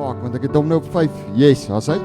maak want ek het hom nou op 5. Yes, was hy?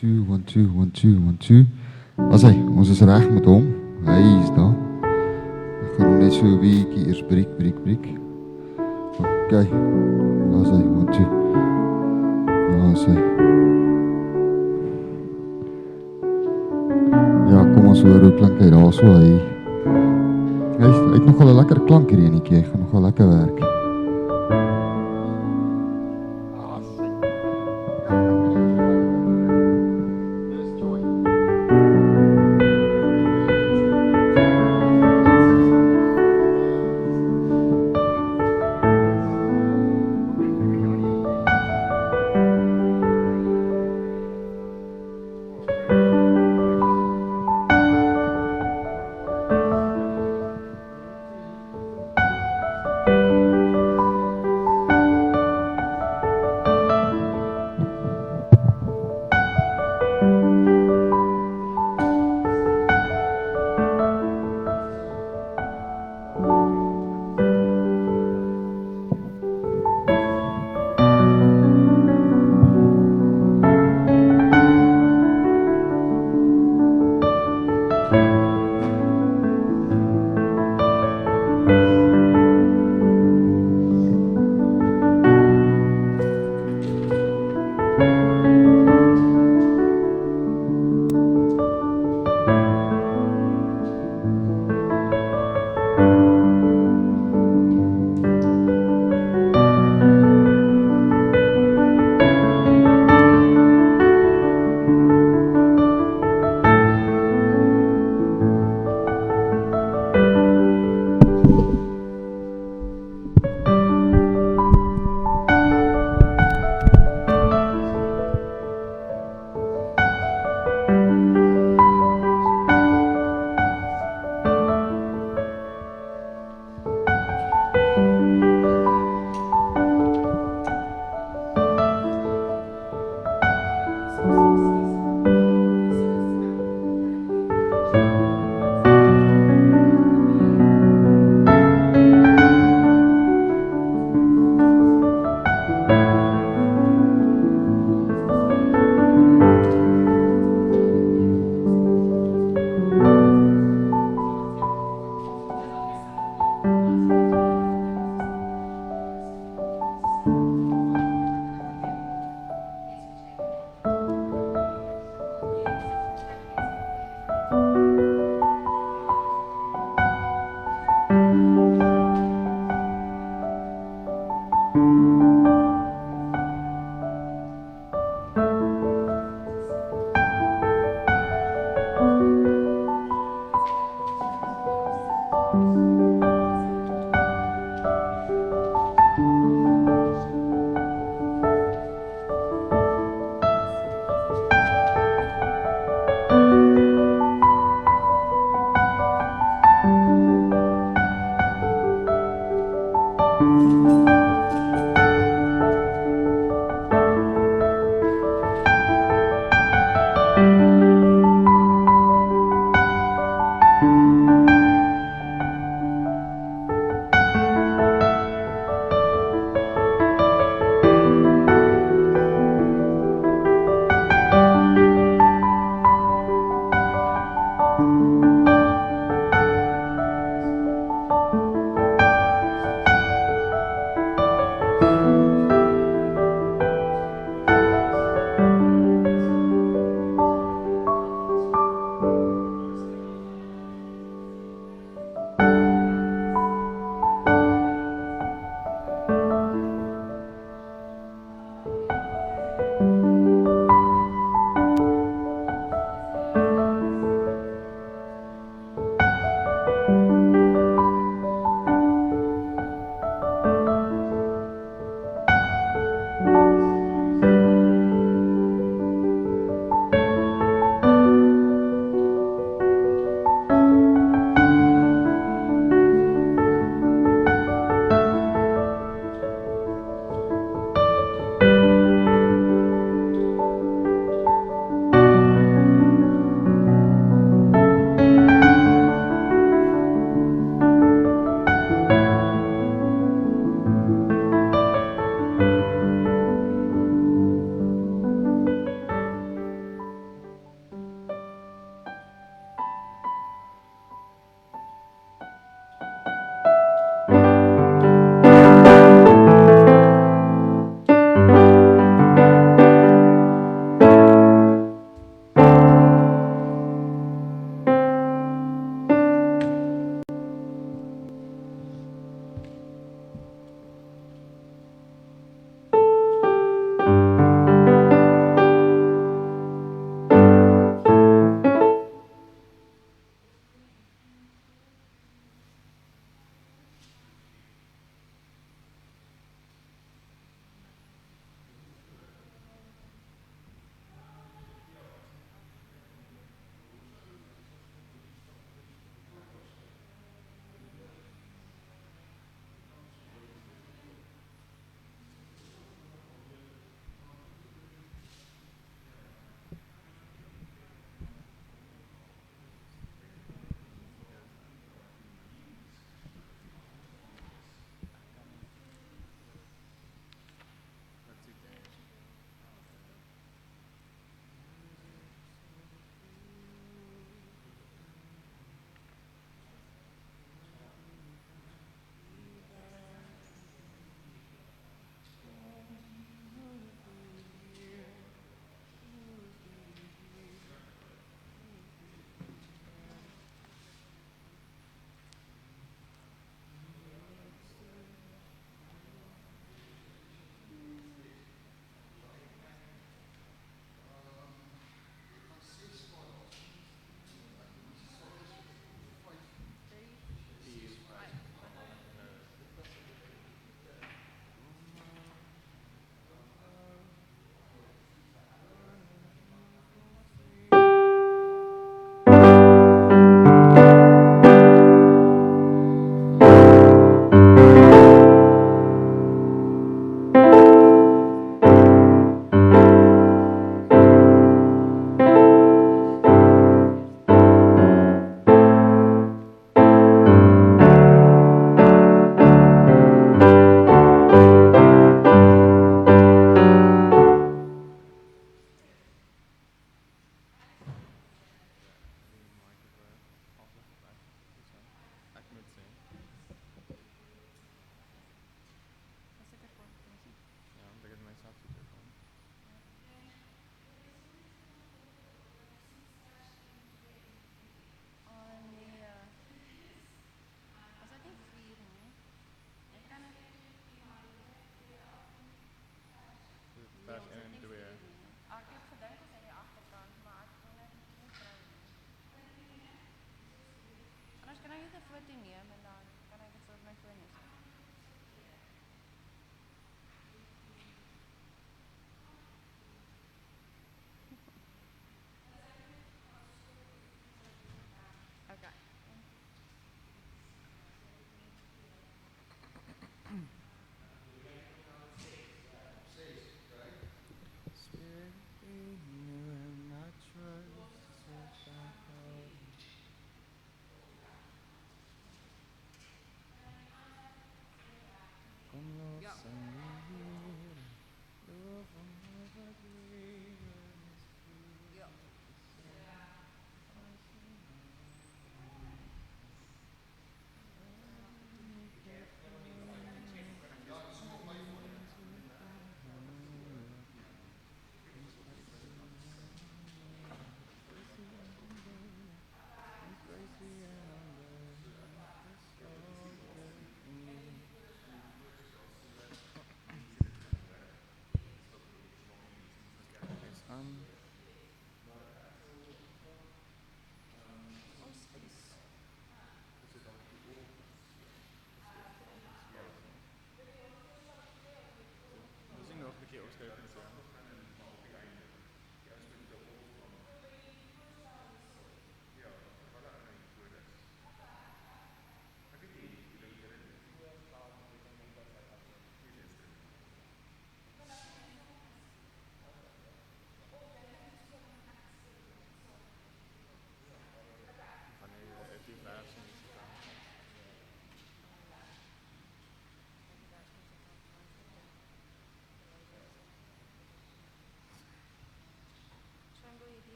2, 1, 2, 1, 2, 1, 2. As hy, ons is reg met hom. Hy is daar. Ek gaan hom net so 'n bietjie eers breek. OK. As hy, 1, 2. As hy. Ja, kom ons hoor hoe klink hy daar so. Hy het nogal 'n lekker klank hierdie enetjie. Hy gaan nogal lekker werk.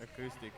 Akoestiek.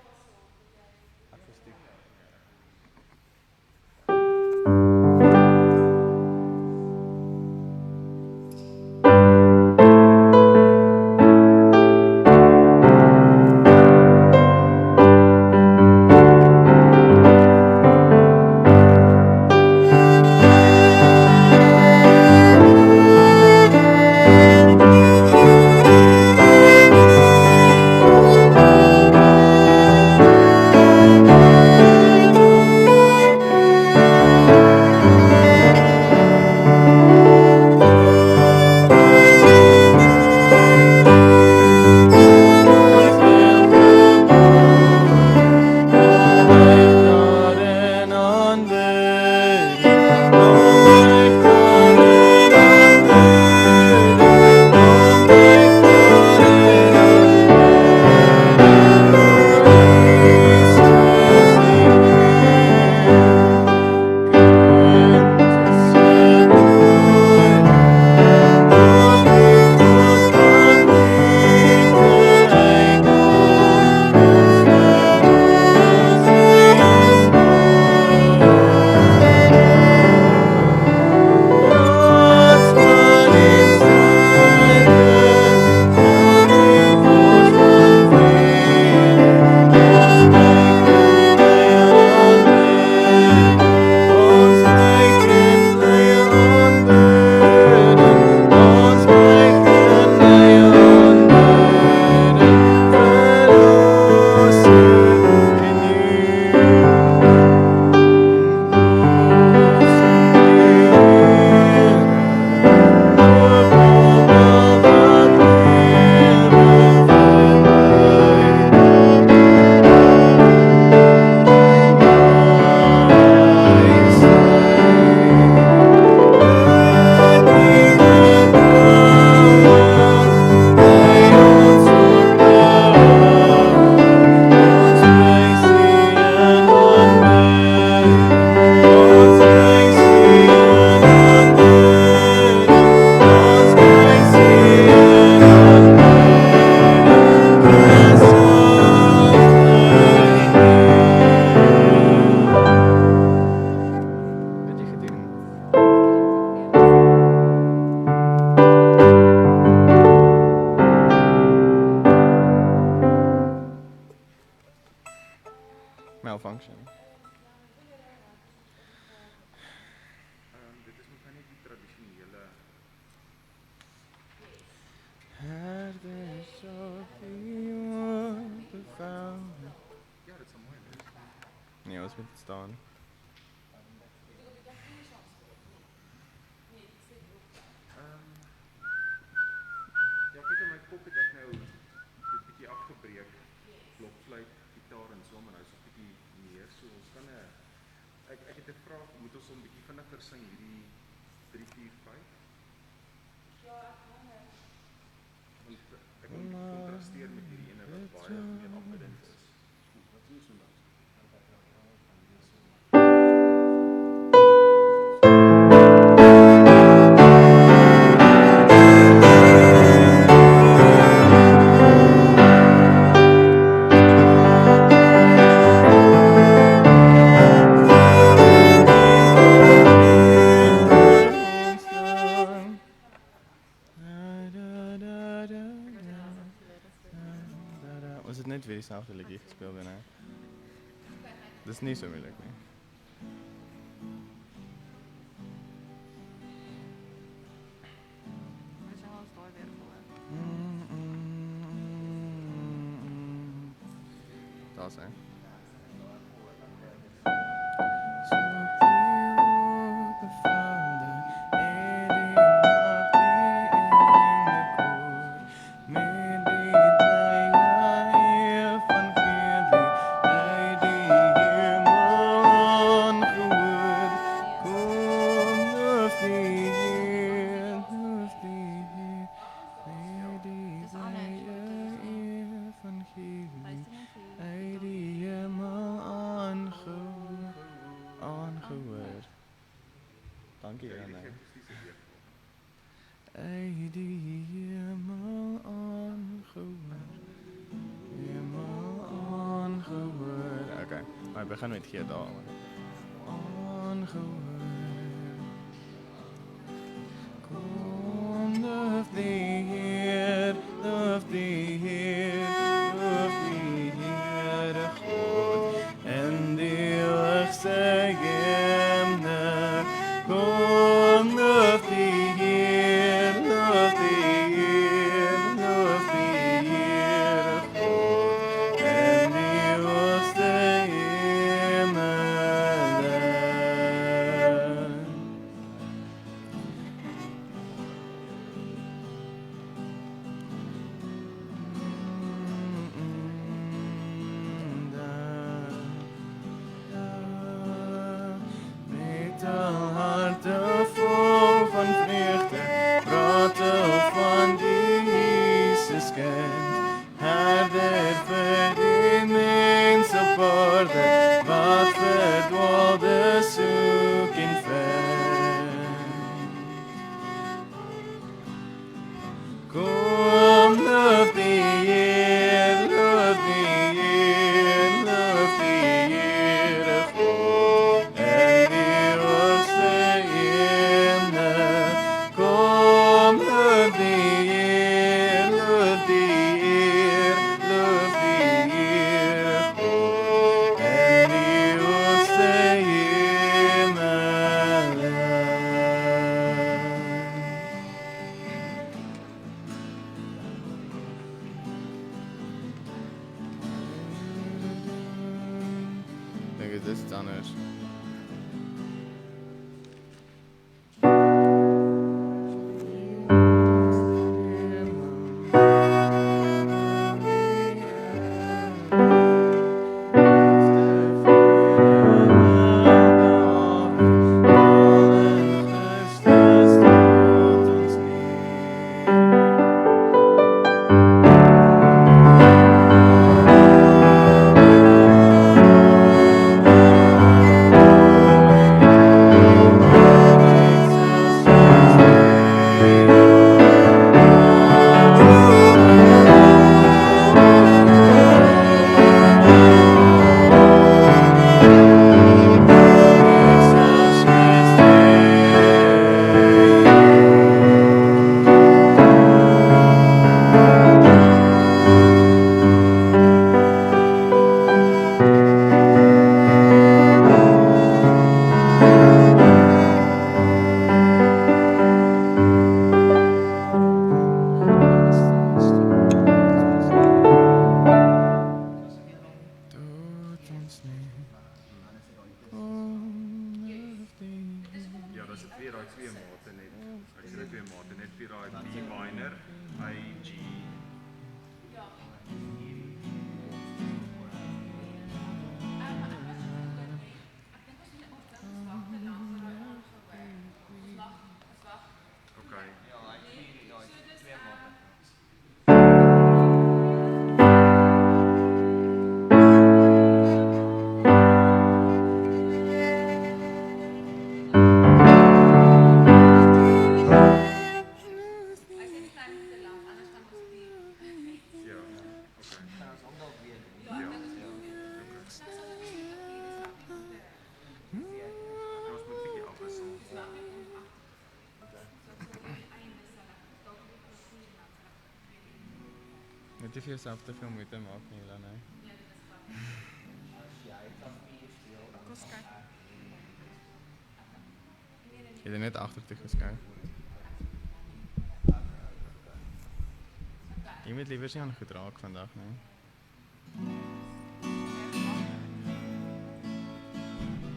Malfunction. Dit is maar net die tradisionele ja, dit sal mooi wees. Nee, ons moet staan. Ja, kyk in my kop het ek nou dit bietjie afgebreek. Blokfluit, gitaar en so, maar nou is dit bietjie meer. So ons kan ek het 'n vraag, moet ons hom bietjie vinniger sing hierdie 3 4 5? Ja, ek wonder. Want ek wil bietjie kontrasteer met hierdie ene wat baie meer afbidend is. Wat doen ons nou? Was het net weer diezelfde liedje gespeeld bijna? Dat is niet zo moeilijk, nee. Dat hè. Aangehoor. Dankie Anne. Ei die hemel aangehoor. Hemel aangehoor. begin met G daar. Aangehoor. Kom, loof die Heer, loof die Heer, loof die Heere God en die hoogste hemel. Kom, loof die Heer, loof die Heer, loof die Heere God en die hoogste hemel. Met al harte vol van vreugde, praat van die Jesus kind, herder vir die mens op aarde, wat verdwaalde soek en vind. Kom, loof die Heer, loof die Heer, loof die Heere God en die hoogste hemel. Kom, loof die Heer, loof die Heer, loof die Heere God en die hoogste hemel. Dink dit is iets anders. Ja, dat is het weer daai twee mate net. Ek sê twee mate net vir daai B minor, A, G. Okay. Ja, okay. Ja. Ons moet 'n bietjie afwissel. Net nie vir jouself te veel moeite maak nie, Ilan, hè. Jy het net agtertoe geskuif. Jy moet liewer nie aan goed raak vandag, nee.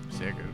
Seker.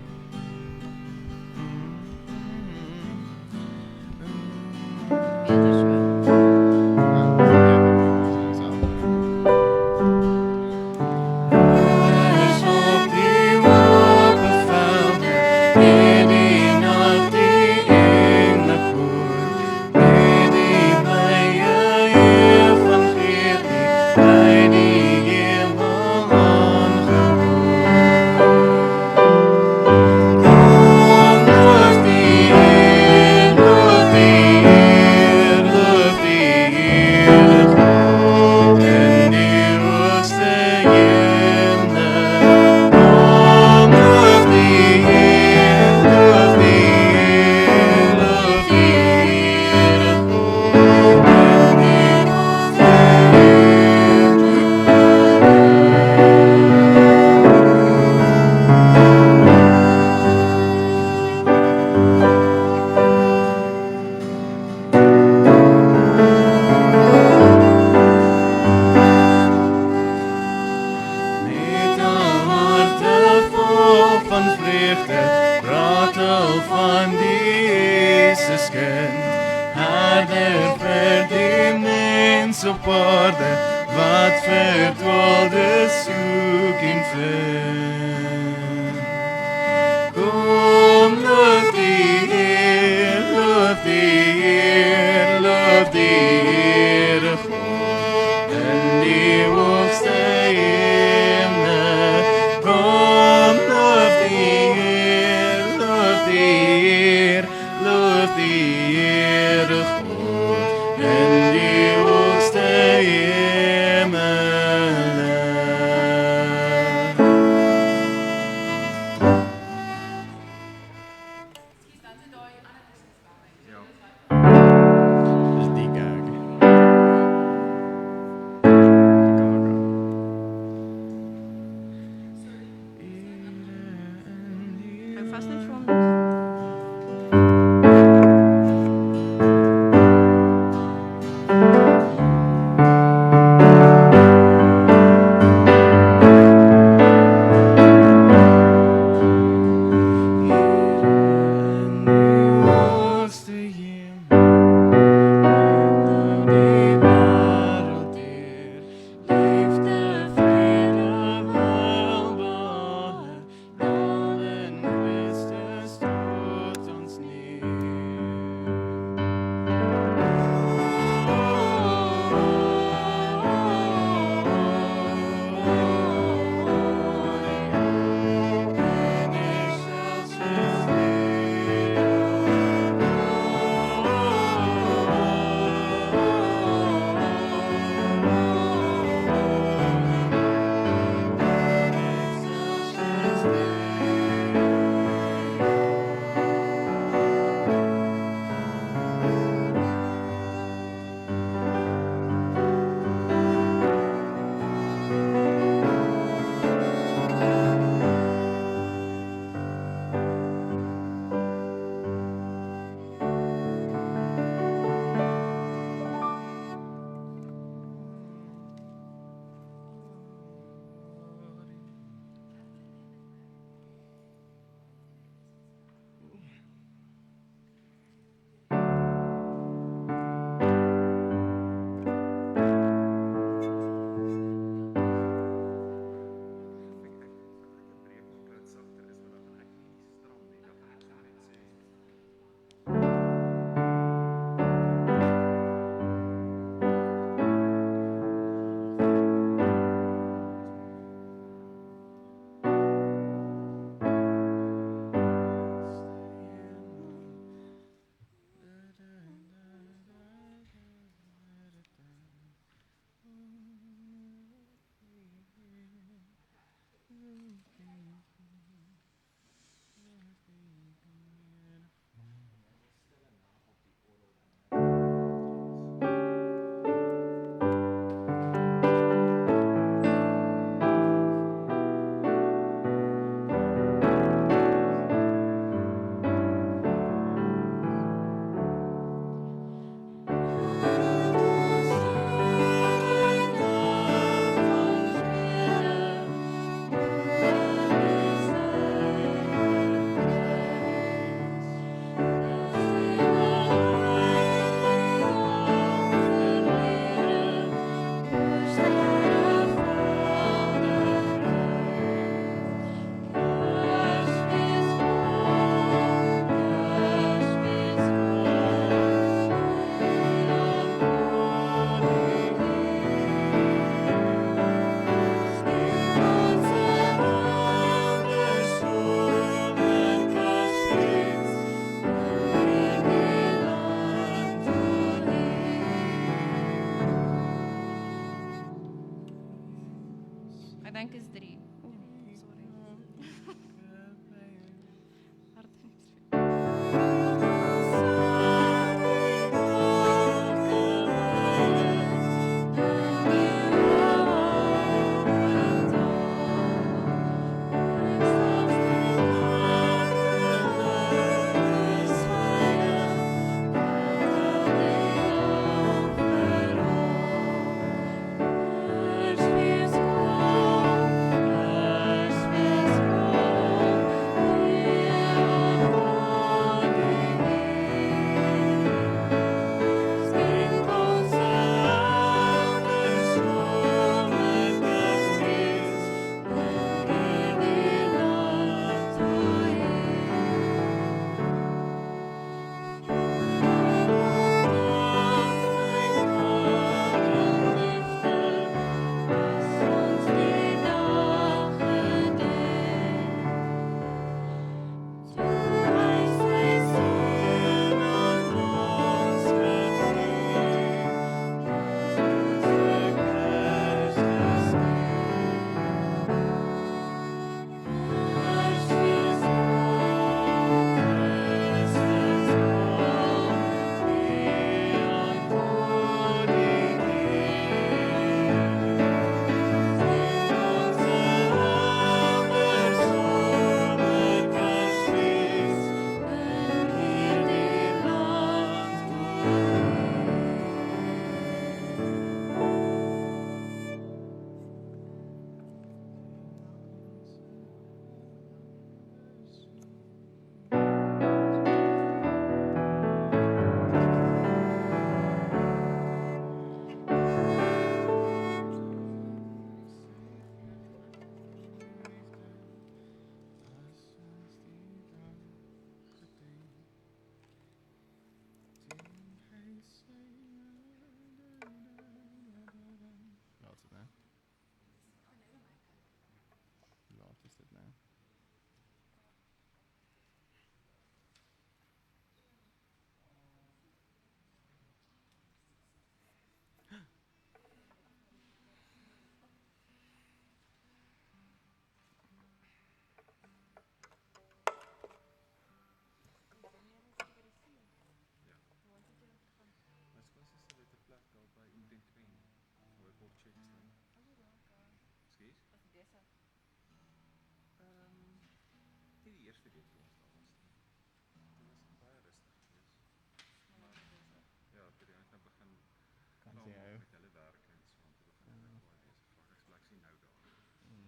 mens op aarde wat verdwaalde soek en vind. Kom, loof die Heer, loof die Heer, loof die Heere God in die hoogste hemel. Kom, loof die Heer, loof die Heer, loof die Heere God in die hoogste hemel. Dis die gag. Hou vas net vir hom. Ek dink is 3. Sorry. is dit nou? Maar skous is dit 'n plek daar by Intentwen waar ek op checks doen. Skies? Nie die eerste week toe ons daar was nie. Dit was baie rustig geweest. Maar ja, toe die ouens nou begin Kan klaar sy maak hou. met hulle werk en so aan toe begin ek baie besig raak. Ek bly sien nou daar. Ja.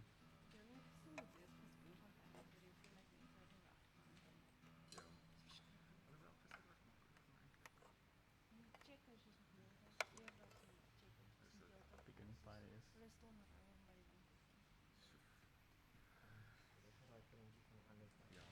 Alhoewel gister was maklik maar eintlik. Is dit Pick and Pay is. ja.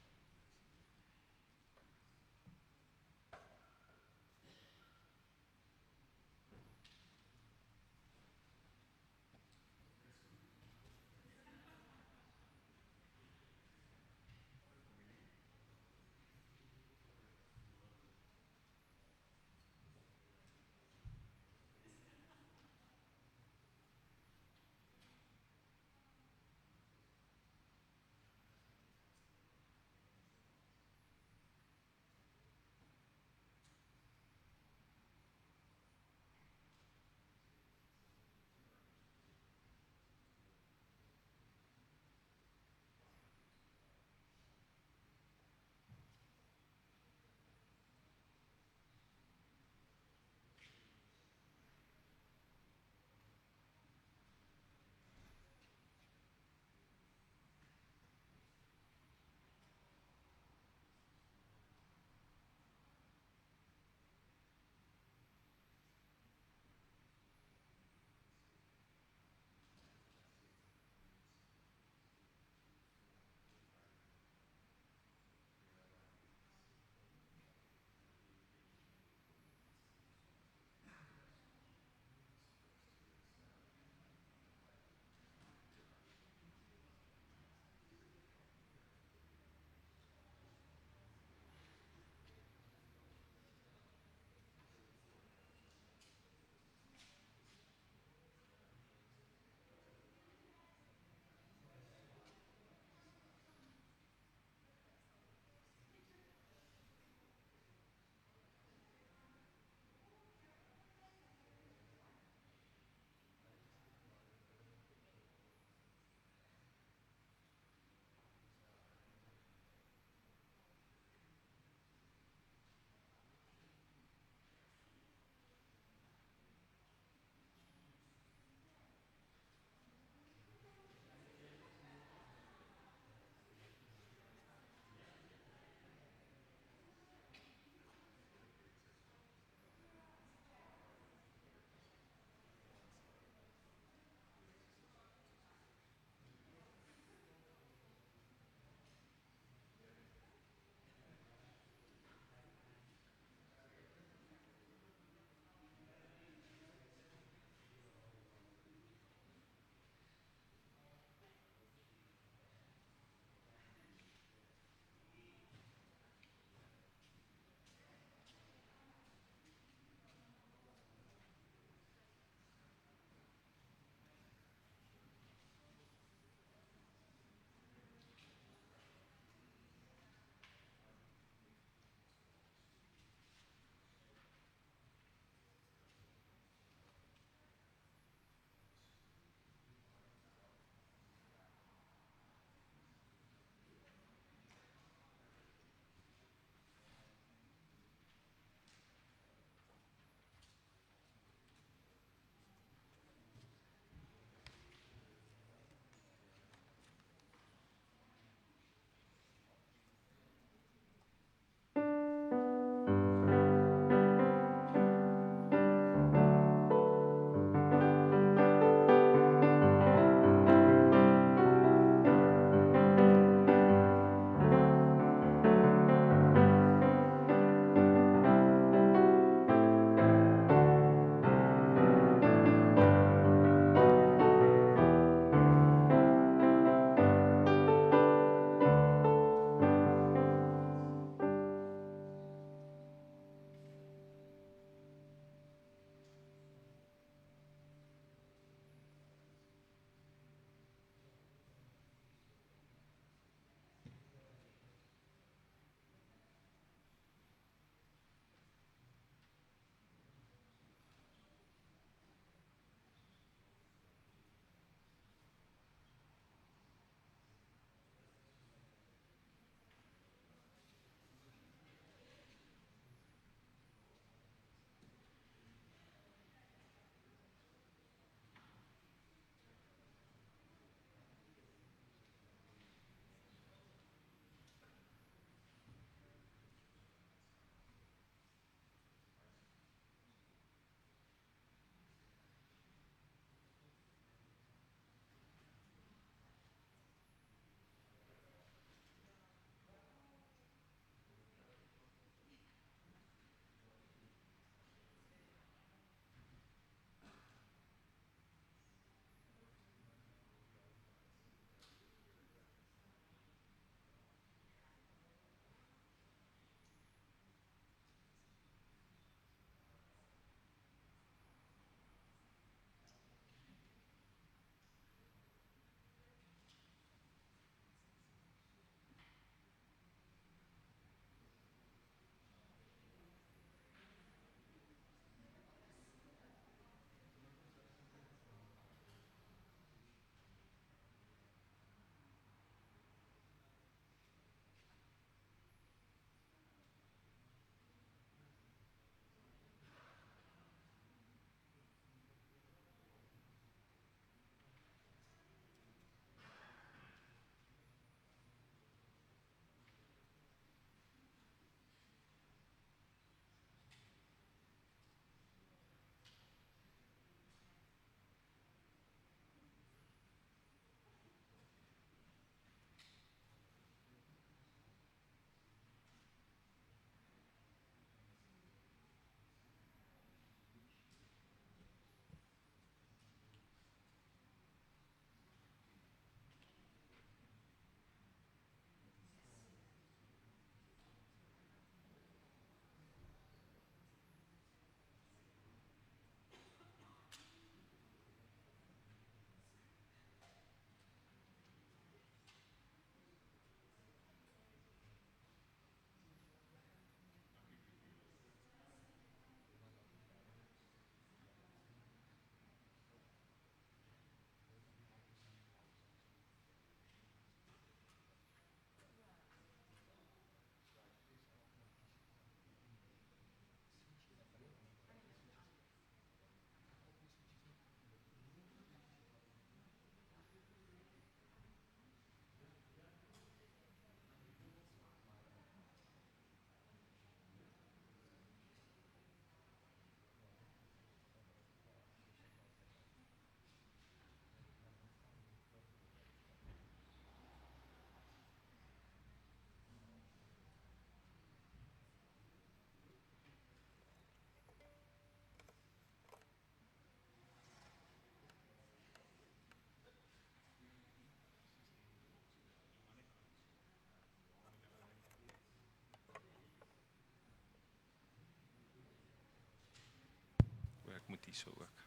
hierso ook.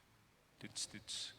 Toets, toets.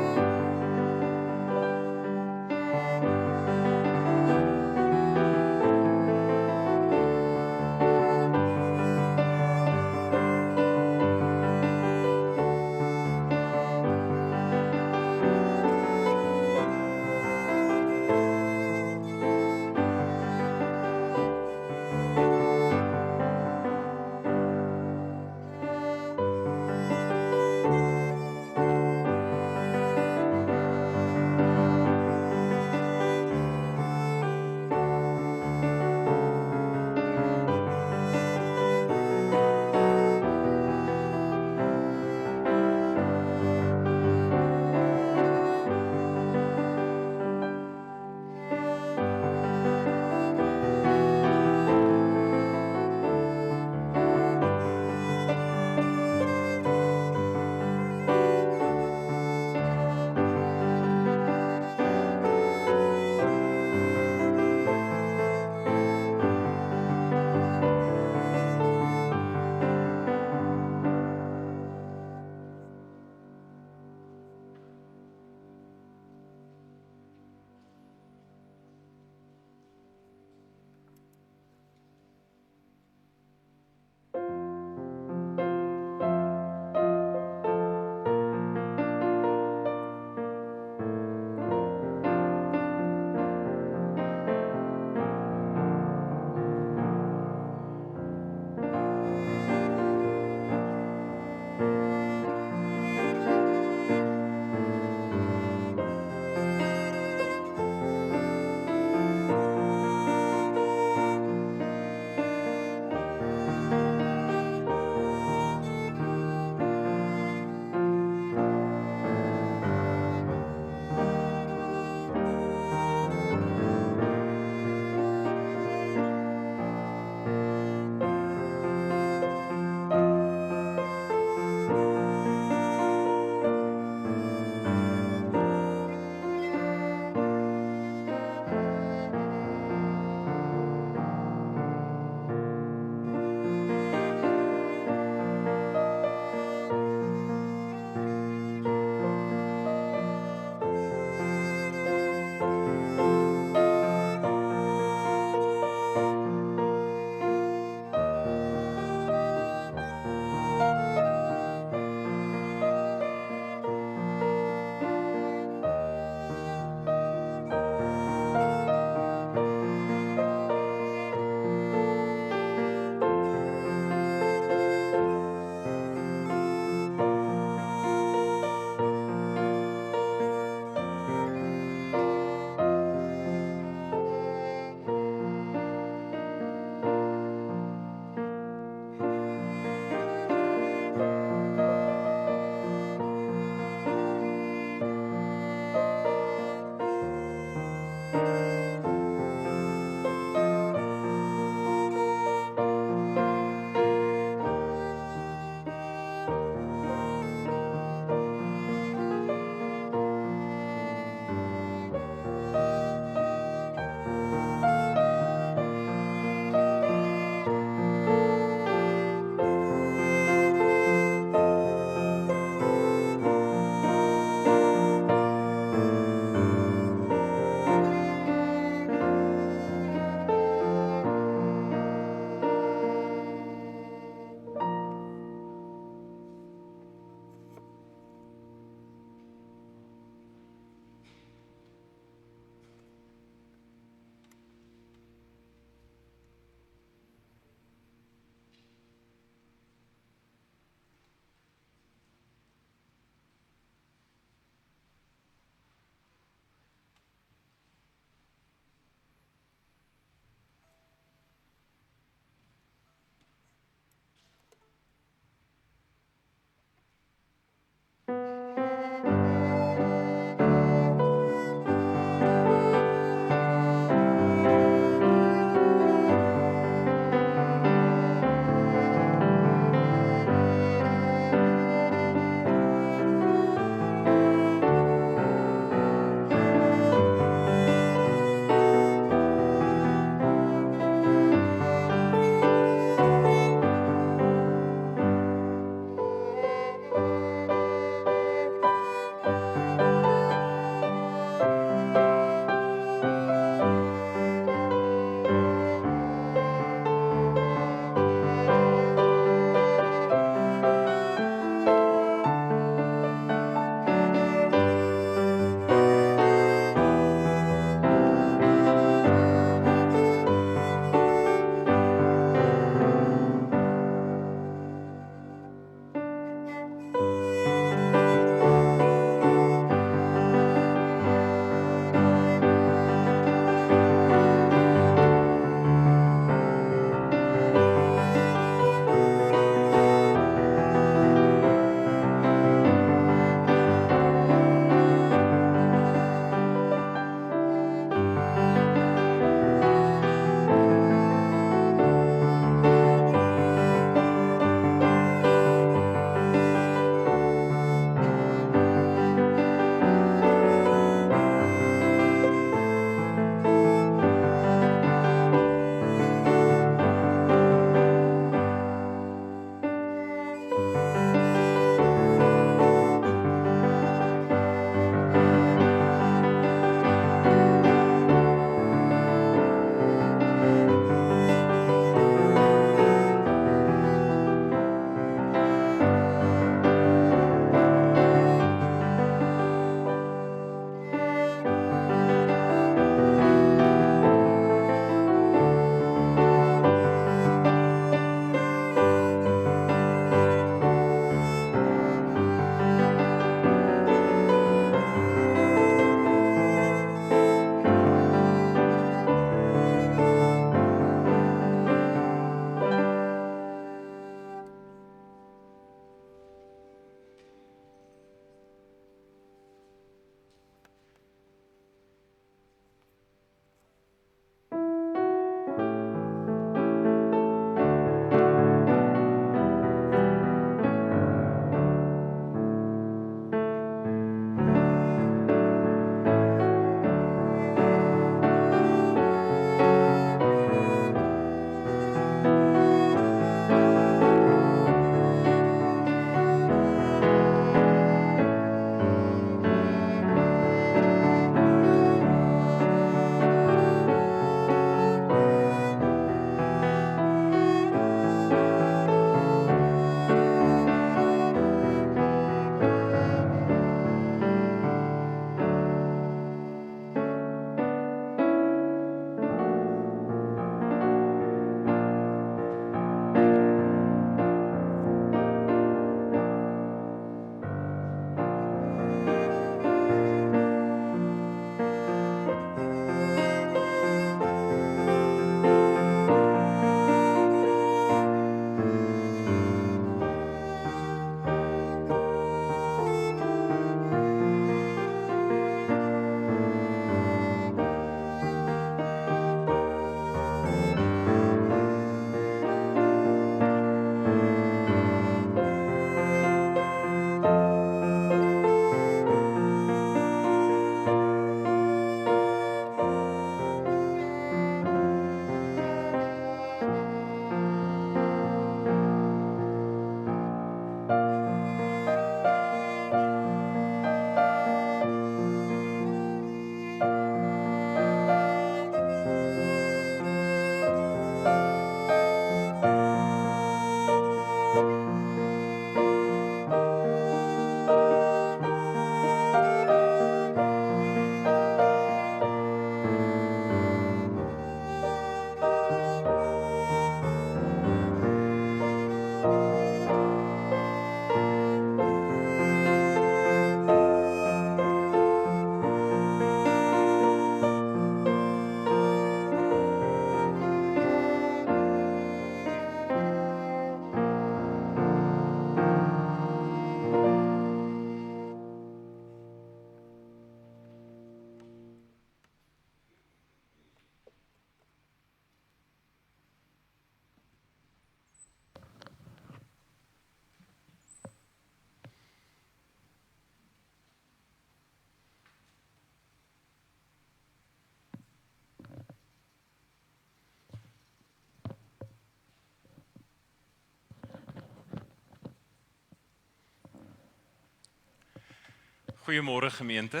Goeiemôre gemeente.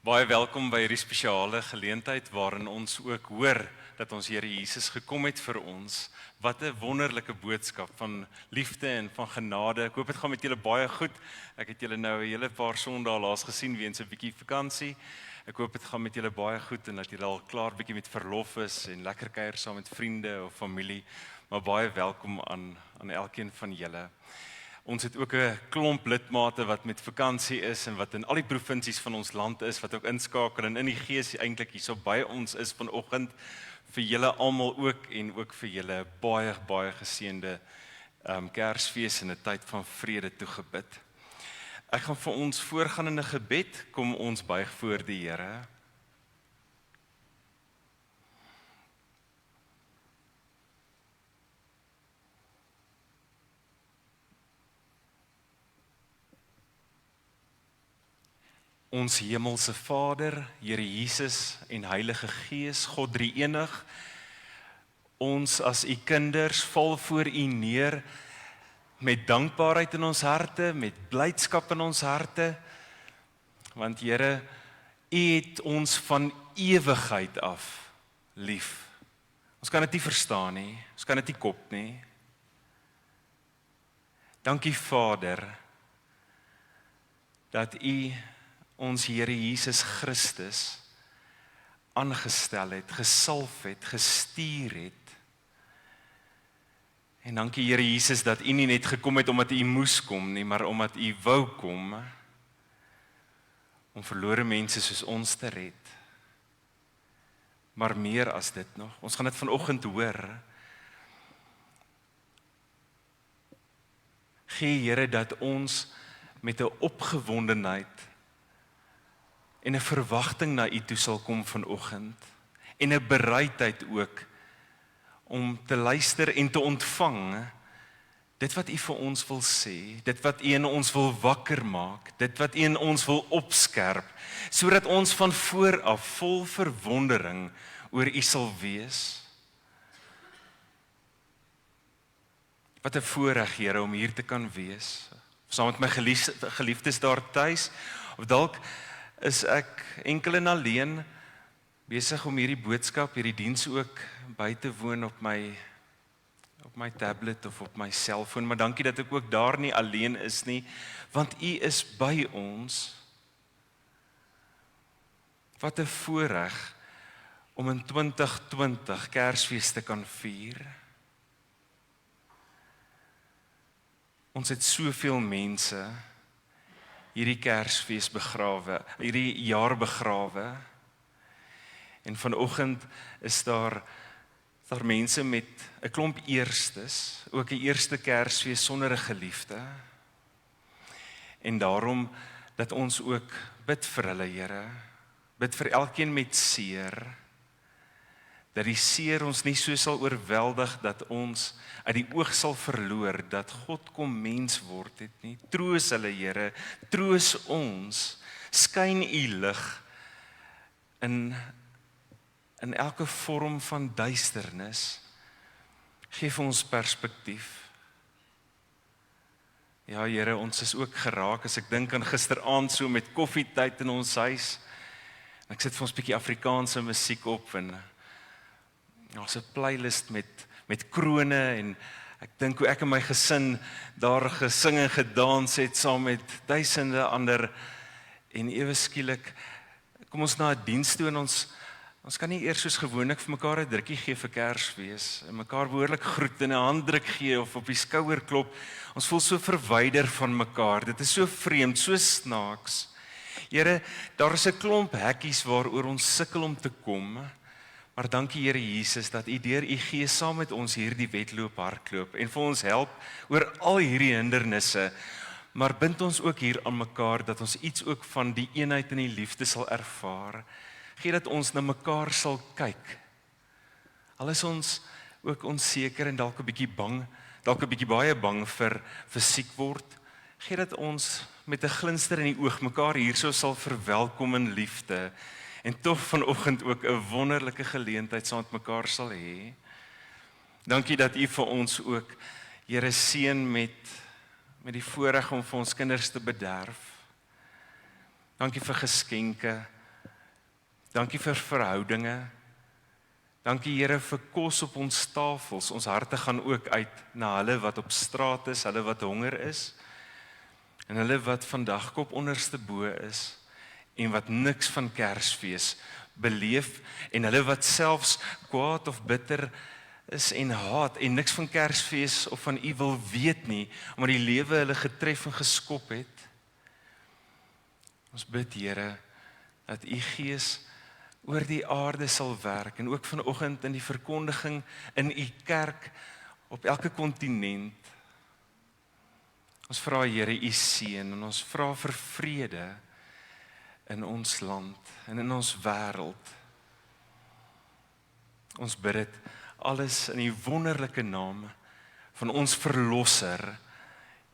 Baie welkom by hierdie spesiale geleentheid waarin ons ook hoor dat ons Here Jesus gekom het vir ons. Wat 'n wonderlike boodskap van liefde en van genade. Ek hoop dit gaan met julle baie goed. Ek het julle nou 'n hele paar Sondae laas gesien weens 'n bietjie vakansie. Ek hoop dit gaan met julle baie goed en dat julle al klaar bietjie met verlof is en lekker kuier saam met vriende of familie. Maar baie welkom aan elkeen van julle. Ons het ook 'n klomp lidmate wat met vakansie is en wat in al die provinsies van ons land is, wat ook inskakel en in die gees eintlik hierso by ons is vanoggend. Vir julle almal ook en ook vir julle baie geseënde Kersfees en 'n tyd van vrede toegebid. Ek gaan vir ons voorgaan in 'n gebed, kom ons buig voor die Here. Ons hemelse Vader, Here Jesus en Heilige Gees, God drie-enig, ons as u kinders val voor u neer met dankbaarheid in ons harte, met blydskap in ons harte, want Here, u het ons van ewigheid af lief. Ons kan dit nie verstaan nie, ons kan dit nie kop nie. Dankie Vader, dat u ons Here Jesus Christus aangestel het, gesalf het, gestuur het. En dankie Here Jesus dat u nie net gekom het omdat u moes kom nie, maar omdat u wou kom om verlore mense soos ons te red. Maar meer as dit nog, ons gaan dit vanoggend hoor. Gee Here dat ons met 'n opgewondenheid en 'n verwagting na u toe sal kom vanoggend en 'n bereidheid ook om te luister en te ontvang dit wat u vir ons wil sê, dit wat u in ons wil wakker maak, dit wat u in ons wil opskerp, sodat ons van voor af vol verwondering oor u sal wees. Wat 'n voorreg Here om hier te kan wees, saam met my geliefdes daar tuis, of dalk is ek enkel en alleen besig om hierdie boodskap, hierdie diens ook by te woon op my tablet of op my selfoon, maar dankie dat ek ook daar nie alleen is nie, want u is by ons. Wat 'n voorreg om in 2020 Kersfees te kan vier. Ons het soveel mense hierdie Kersfees begrawe, hierdie jaar begrawe. En vanoggend is daar mense met 'n klomp eerstes, ook 'n eerste Kersfees sonder 'n geliefde. En daarom dat ons ook bid vir hulle, Here, bid vir elkeen met seer, dat die seer ons nie so sal oorweldig dat ons uit die oog sal verloor dat God kom mens word het nie. Troos hulle, Here, troos ons, skyn u lig in elke vorm van duisternis. Geef ons perspektief. Ja, Here, ons is ook geraak as ek dink aan gisteraand so met koffietyd in ons huis. Ek sit vir ons 'n bietjie Afrikaanse musiek op en ons 'n playlist met krone en ek dink hoe ek en my gesin daar gesing en gedans het saam met duisende ander en ewe skielik kom ons na 'n diens toe en ons kan nie eers soos gewoonlik vir mekaar 'n drukkie gee vir Kersfees en mekaar behoorlik groet en 'n handdruk gee of op die skouer klop. Ons voel so verwyder van mekaar. Dit is so vreemd, so snaaks. Here, daar is 'n klomp hekkies waaroor ons sukkel om te kom. Maar dankie Here Jesus dat u deur u Gees saam met ons hierdie wedloop hardloop en vir ons help oor al hierdie hindernisse. Maar bind ons ook hier aan mekaar dat ons iets ook van die eenheid en die liefde sal ervaar. Gee dat ons na mekaar sal kyk. Al is ons ook onseker en dalk 'n bietjie bang, dalk 'n bietjie baie bang vir siek word. Gee dat ons met 'n glinster in die oog mekaar hierso sal verwelkom in liefde. En tog vanoggend ook 'n wonderlike geleentheid saam met mekaar sal hê. Dankie dat u vir ons ook, Here, seën met die voorreg om vir ons kinders te bederf. Dankie vir geskenke. Dankie vir verhoudinge. Dankie Here vir kos op ons tafels. Ons harte gaan ook uit na hulle wat op straat is, hulle wat honger is, en hulle wat vandag kop onderste bo is, en wat niks van Kersfees beleef, en hulle wat selfs kwaad of bitter is en haat, en niks van Kersfees of van U wil weet nie, omdat die lewe hulle getref en geskop het. Ons bid Here, dat U Gees oor die aarde sal werk, en ook vanoggend in die verkondiging in U kerk, op elke kontinent. Ons vra Here U seën, en ons vra vir vrede in ons land en in ons wêreld. Ons bid dit alles in die wonderlike naam van ons Verlosser,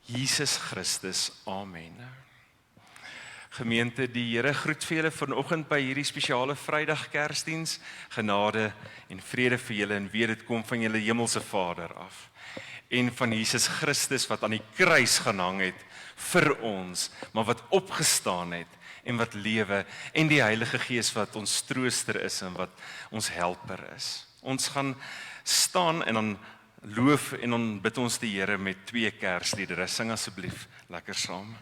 Jesus Christus. Amen. Gemeente, die Here groet vir julle vanoggend by hierdie spesiale Vrydag Kersdiens. Genade en vrede vir julle, en weet dit kom van julle hemelse Vader af. En van Jesus Christus wat aan die kruis gehang het vir ons, maar wat opgestaan het en wat lewe, en die Heilige Gees wat ons trooster is en wat ons helper is. Ons gaan staan en dan loof en dan bid ons die Here met 2 Kersliedere. Sing asseblief lekker saam.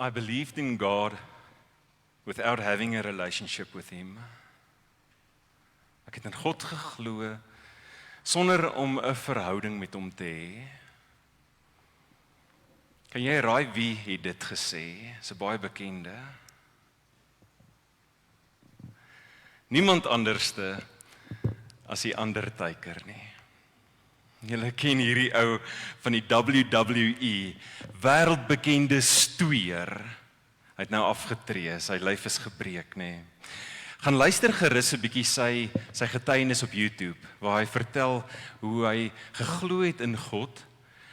I believed in God without having a relationship with him. Ek het in God geglo sonder om 'n verhouding met hom te hê. Kan jy raai wie het dit gesê? Dis 'n baie bekende. Niemand anderste as die Undertaker nie. Julle ken hierdie ou van die WWE, wêreldbekende stoeier. Hy het nou afgetree, sy lyf is gebreek, nê. Gaan luister gerus 'n bietjie sy getuienis op YouTube, waar hy vertel hoe hy geglo het in God,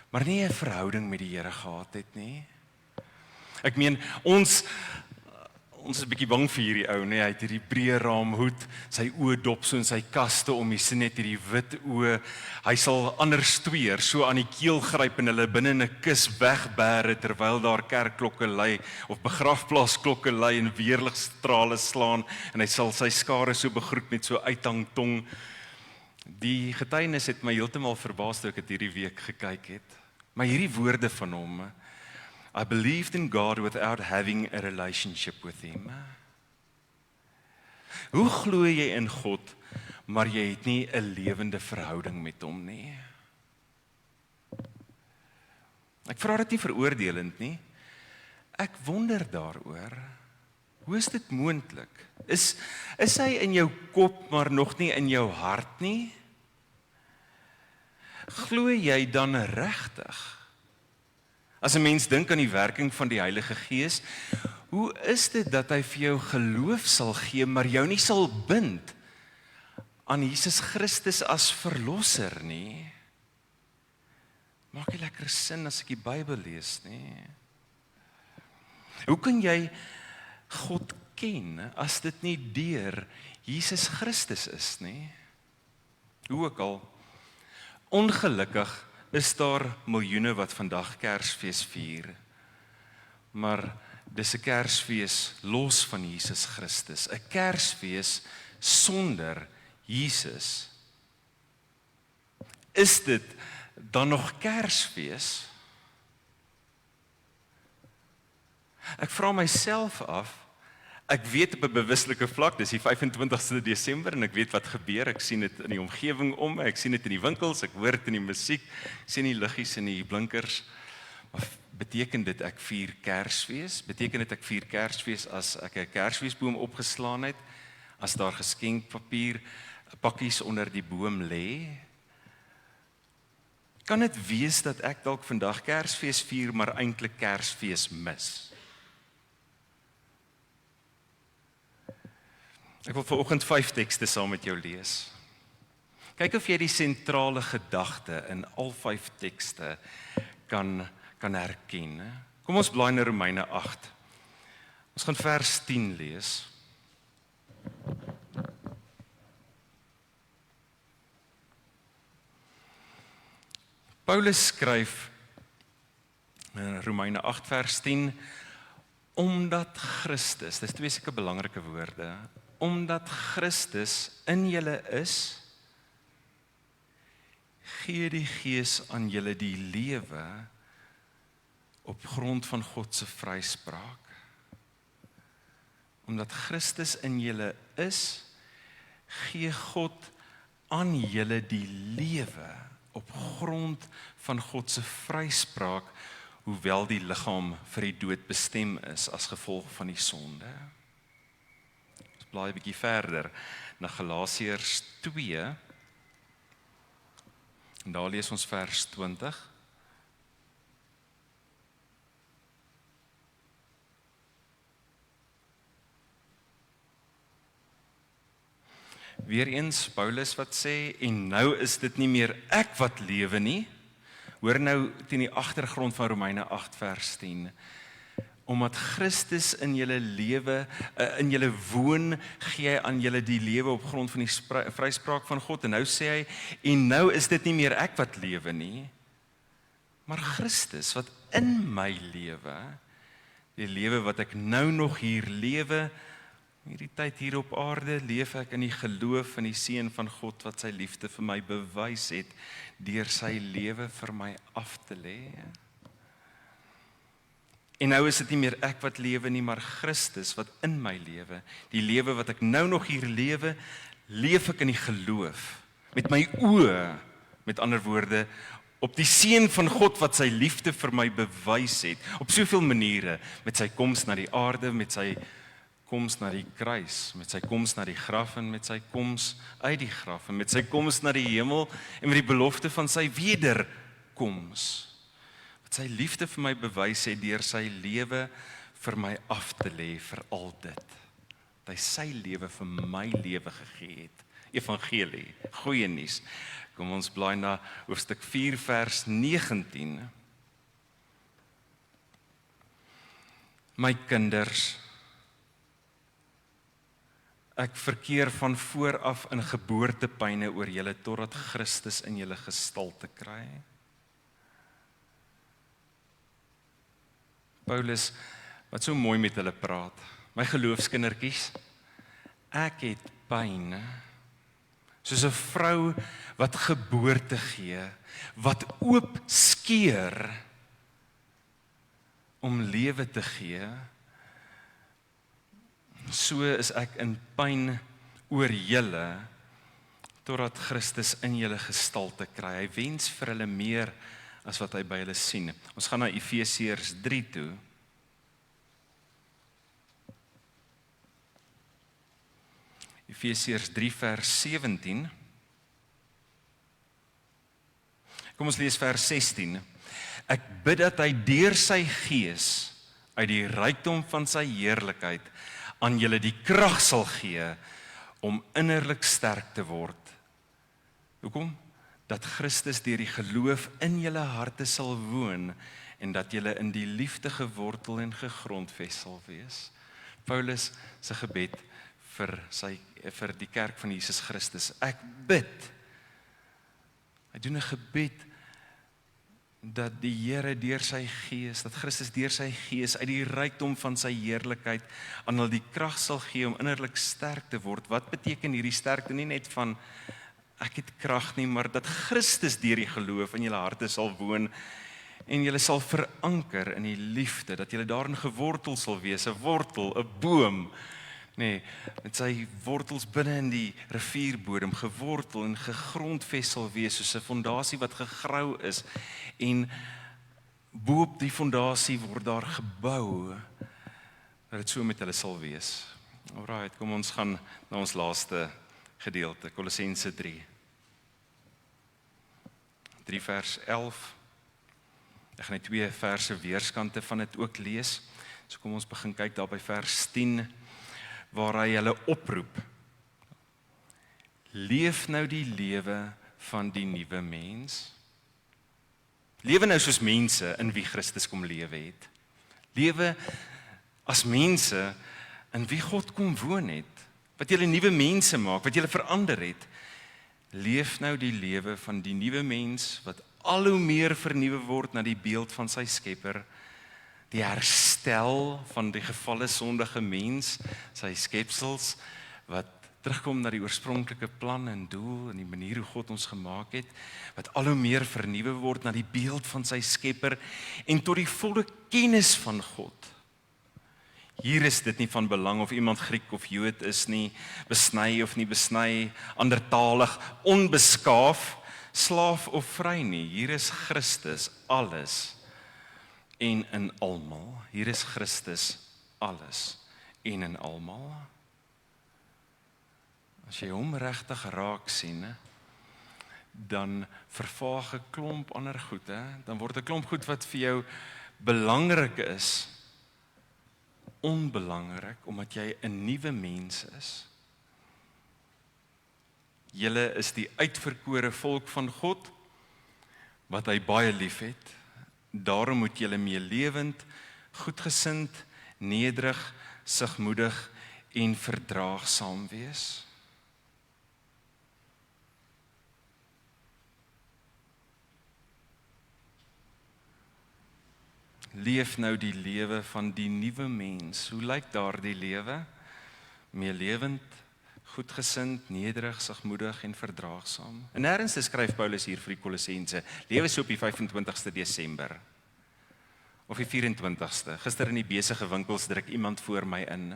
maar nie 'n verhouding met die Here gehad het nie. Ek meen, ons is 'n bietjie bang vir hierdie ou, nee, hy het hierdie breë raamhoed, sy oë dop so in sy kaste om, jy sien net hierdie wit oë. Hy sal ander stoeier so aan die keel gryp en hulle binne in 'n kus wegbêre terwyl daar kerkklokke lui of begrafplaasklokke lui en weerligstrale slaan en hy sal sy skare so begroet met so uithang tong. Die getuienis het my heeltemal verbaas toe ek dit hierdie week gekyk het. Maar hierdie woorde van hom, I believed in God without having a relationship with him. Hoe glo jy in God, maar jy het nie 'n lewende verhouding met hom nie? Ek vra dit nie veroordelend nie. Ek wonder daaroor. Hoe is dit moontlik? Is hy in jou kop, maar nog nie in jou hart nie? Glo jy dan regtig? As 'n mens dink aan die werking van die Heilige Gees, hoe is dit dat hy vir jou geloof sal gee, maar jou nie sal bind aan Jesus Christus as verlosser nie? Maak nie lekker sin as ek die Bybel lees nie. Hoe kan jy God ken as dit nie deur Jesus Christus is nie? Hoe ook al, ongelukkig is daar miljoene wat vandag Kersfees vier. Maar dis 'n Kersfees los van Jesus Christus, 'n Kersfees sonder Jesus. Is dit dan nog Kersfees? Ek vra myself af. Ek weet op 'n bewuslike vlak, dis die 25ste Desember en ek weet wat gebeur. Ek sien dit in die omgewing om my, ek sien dit in die winkels, ek hoor dit in die musiek, ek sien die liggies en die blinkers. Maar beteken dit ek vier Kersfees? Beteken dit ek vier Kersfees as ek 'n Kersfeesboom opgeslaan het, as daar geskenkpapier pakkies onder die boom lê? Kan dit wees dat ek dalk vandag Kersfees vier, maar eintlik Kersfees mis? Ek wil vanoggend 5 tekste saam met jou lees. Kyk of jy die sentrale gedagte in al 5 tekste kan herken. Kom ons blaai na Romeine 8. Ons gaan vers 10 lees. Paulus skryf in Romeine 8 vers 10, omdat Christus, dis 2 sulke belangrike woorde, omdat Christus in julle is, gee die Gees aan julle die lewe op grond van God se vryspraak. Omdat Christus in julle is, gee God aan julle die lewe op grond van God se vryspraak, hoewel die liggaam vir die dood bestem is as gevolg van die sonde. Ons blaai 'n bietjie verder na Galasiërs 2. En daar lees ons vers 20. Weereens Paulus wat sê, en nou is dit nie meer ek wat lewe nie. Hoor nou teen die agtergrond van Romeine 8 vers 10. Omdat Christus in julle lewe, in julle woon, gee hy aan julle die lewe op grond van die vryspraak van God. En nou sê hy, en nou is dit nie meer ek wat lewe nie, maar Christus wat in my lewe, die lewe wat ek nou nog hier lewe, hierdie tyd hier op aarde, leef ek in die geloof in die Seun van God wat sy liefde vir my bewys het, deur sy lewe vir my af te lê. En nou is dit nie meer ek wat lewe nie, maar Christus wat in my lewe. Die lewe wat ek nou nog hier lewe, leef ek in die geloof. Met my oë, met ander woorde, op die seun van God wat sy liefde vir my bewys het, op soveel maniere, met sy koms na die aarde, met sy koms na die kruis, met sy koms na die graf en met sy koms uit die graf en met sy koms na die hemel en met die belofte van sy wederkoms. Wat sy liefde vir my bewys het deur sy lewe vir my af te lê vir al dit. Dat hy sy lewe vir my lewe gegee het. Evangelie, goeie nuus. Kom ons blaai na hoofstuk 4 vers 19. My kinders, ek verkeer van vooraf in geboortepyne oor julle totdat Christus in julle gestalte kry. Paulus, wat so mooi met hulle praat. My geloofskindertjies, ek het pyn. Soos 'n vrou wat geboorte gee, wat oop skeer om lewe te gee. So is ek in pyn oor julle totdat Christus in julle gestalte kry. Hy wens vir hulle meer as wat hy by hulle sien. Ons gaan na Efesiërs 3 toe. Efesiërs 3 vers 17. Kom ons lees vers 16. Ek bid dat hy deur sy gees uit die rykdom van sy heerlikheid aan julle die krag sal gee om innerlik sterk te word. Hoekom? Dat Christus deur die geloof in julle harte sal woon en dat julle in die liefde gewortel en gegrondves sal wees. Paulus se gebed vir die kerk van Jesus Christus. Ek bid. Hy doen 'n gebed dat die Here deur sy gees, dat Christus deur sy gees uit die rykdom van sy heerlikheid aan hulle die krag sal gee om innerlik sterk te word. Wat beteken hierdie sterkte? Nie net van ek het krag nie, maar dat Christus deur die geloof in julle harte sal woon en julle sal veranker in die liefde, dat julle daarin gewortel sal wees, 'n wortel, 'n boom. Nee, met sy wortels binne in die rivierbodem gewortel en gegrondves sal wees soos 'n fondasie wat gegrou is en bo-op die fondasie word daar gebou dat dit so met hulle sal wees. Alright, kom ons gaan na ons laaste gedeelte, Kolossense 3. 3 vers 11. Ek gaan net 2 verse weerskante van dit ook lees. So kom ons begin kyk daar by vers 10. Waar hy hulle oproep. Leef nou die lewe van die nuwe mens. Lewe nou soos mense in wie Christus kom lewe het. Lewe as mense in wie God kom woon het. Wat julle nuwe mense maak, wat julle verander het. Leef nou die lewe van die nuwe mens wat al hoe meer vernuwe word na die beeld van sy Skepper. Die herstel van die gefalle sondige mens, sy skepsels, wat terugkom na die oorspronklike plan en doel en die manier hoe God ons gemaak het, wat al hoe meer vernuwe word na die beeld van sy Skepper en tot die volle kennis van God. Hier is dit nie van belang of iemand Griek of Jood is nie, besny of nie besny, andertalig, onbeskaaf, slaaf of vry nie. Hier is Christus, alles. En in almal. Hier is Christus alles en in almal. As jy hom regtig raak sien, dan vervaag 'n klomp ander goed, dan word 'n klomp goed wat vir jou belangrik is, onbelangrik omdat jy 'n nuwe mens is. Julle is die uitverkore volk van God wat hy baie liefhet. Daarom moet julle meelewend, goedgesind, nederig, sigmoedig en verdraagsaam wees. Leef nou die lewe van die nuwe mens. Hoe lyk daardie lewe? Meelewend, goedgesind, nederig, sigmoedig en verdraagsaam. En nêrens skryf Paulus hier vir die Kolossense, lewe so op die 25ste Desember. of die 24ste. Gister in die besige winkels druk iemand voor my in.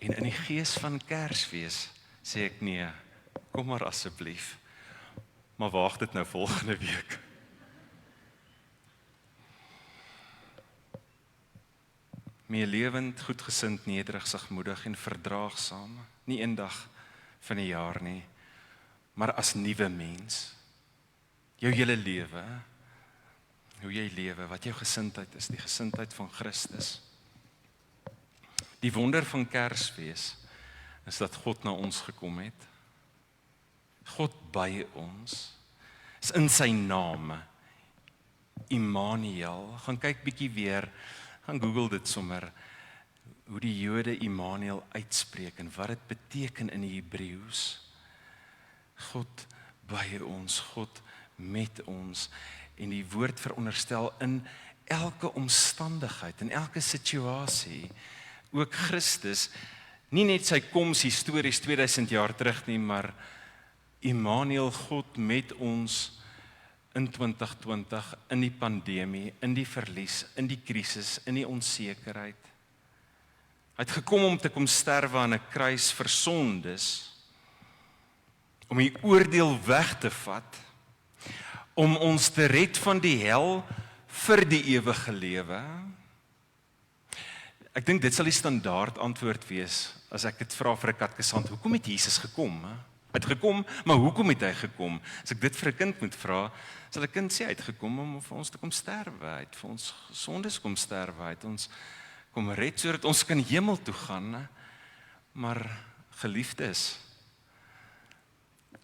En in die gees van Kersfees sê ek nee, kom maar asseblief. Maar waag dit nou volgende week. Meer lewend, goedgesind, nederig, sagmoedig en verdraagsaam. Nie eendag van die jaar nie, maar as nuwe mens. Jou hele lewe, hoe jy lewe, wat jou gesindheid is, die gesindheid van Christus. Die wonder van Kersfees is dat God na ons gekom het. God by ons, is in sy naam, Immanuel. Gaan kyk bietjie weer, gaan Google dit sommer, hoe die Jode Immanuel uitspreek en wat dit beteken in die Hebreëus. God by ons, God met ons, en die woord veronderstel in elke omstandigheid, in elke situasie, ook Christus, nie net sy koms histories 2000 jaar terug nie, maar Immanuel, God met ons in 2020, in die pandemie, in die verlies, in die krisis, in die onsekerheid. Hy het gekom om te kom sterwe aan 'n kruis vir sondes, om die oordeel weg te vat, om ons te red van die hel vir die ewige lewe. Ek dink dit sal die standaard antwoord wees, as ek dit vra vir 'n katekisant, hoekom het Jesus gekom? Hy het gekom, maar hoekom het hy gekom? As ek dit vir 'n kind moet vra, sal 'n kind sê, hy het gekom om vir ons te kom sterwe, hy het vir ons sondes kom sterwe, hy het ons kom red, sodat ons kan hemel toe gaan, maar geliefdes,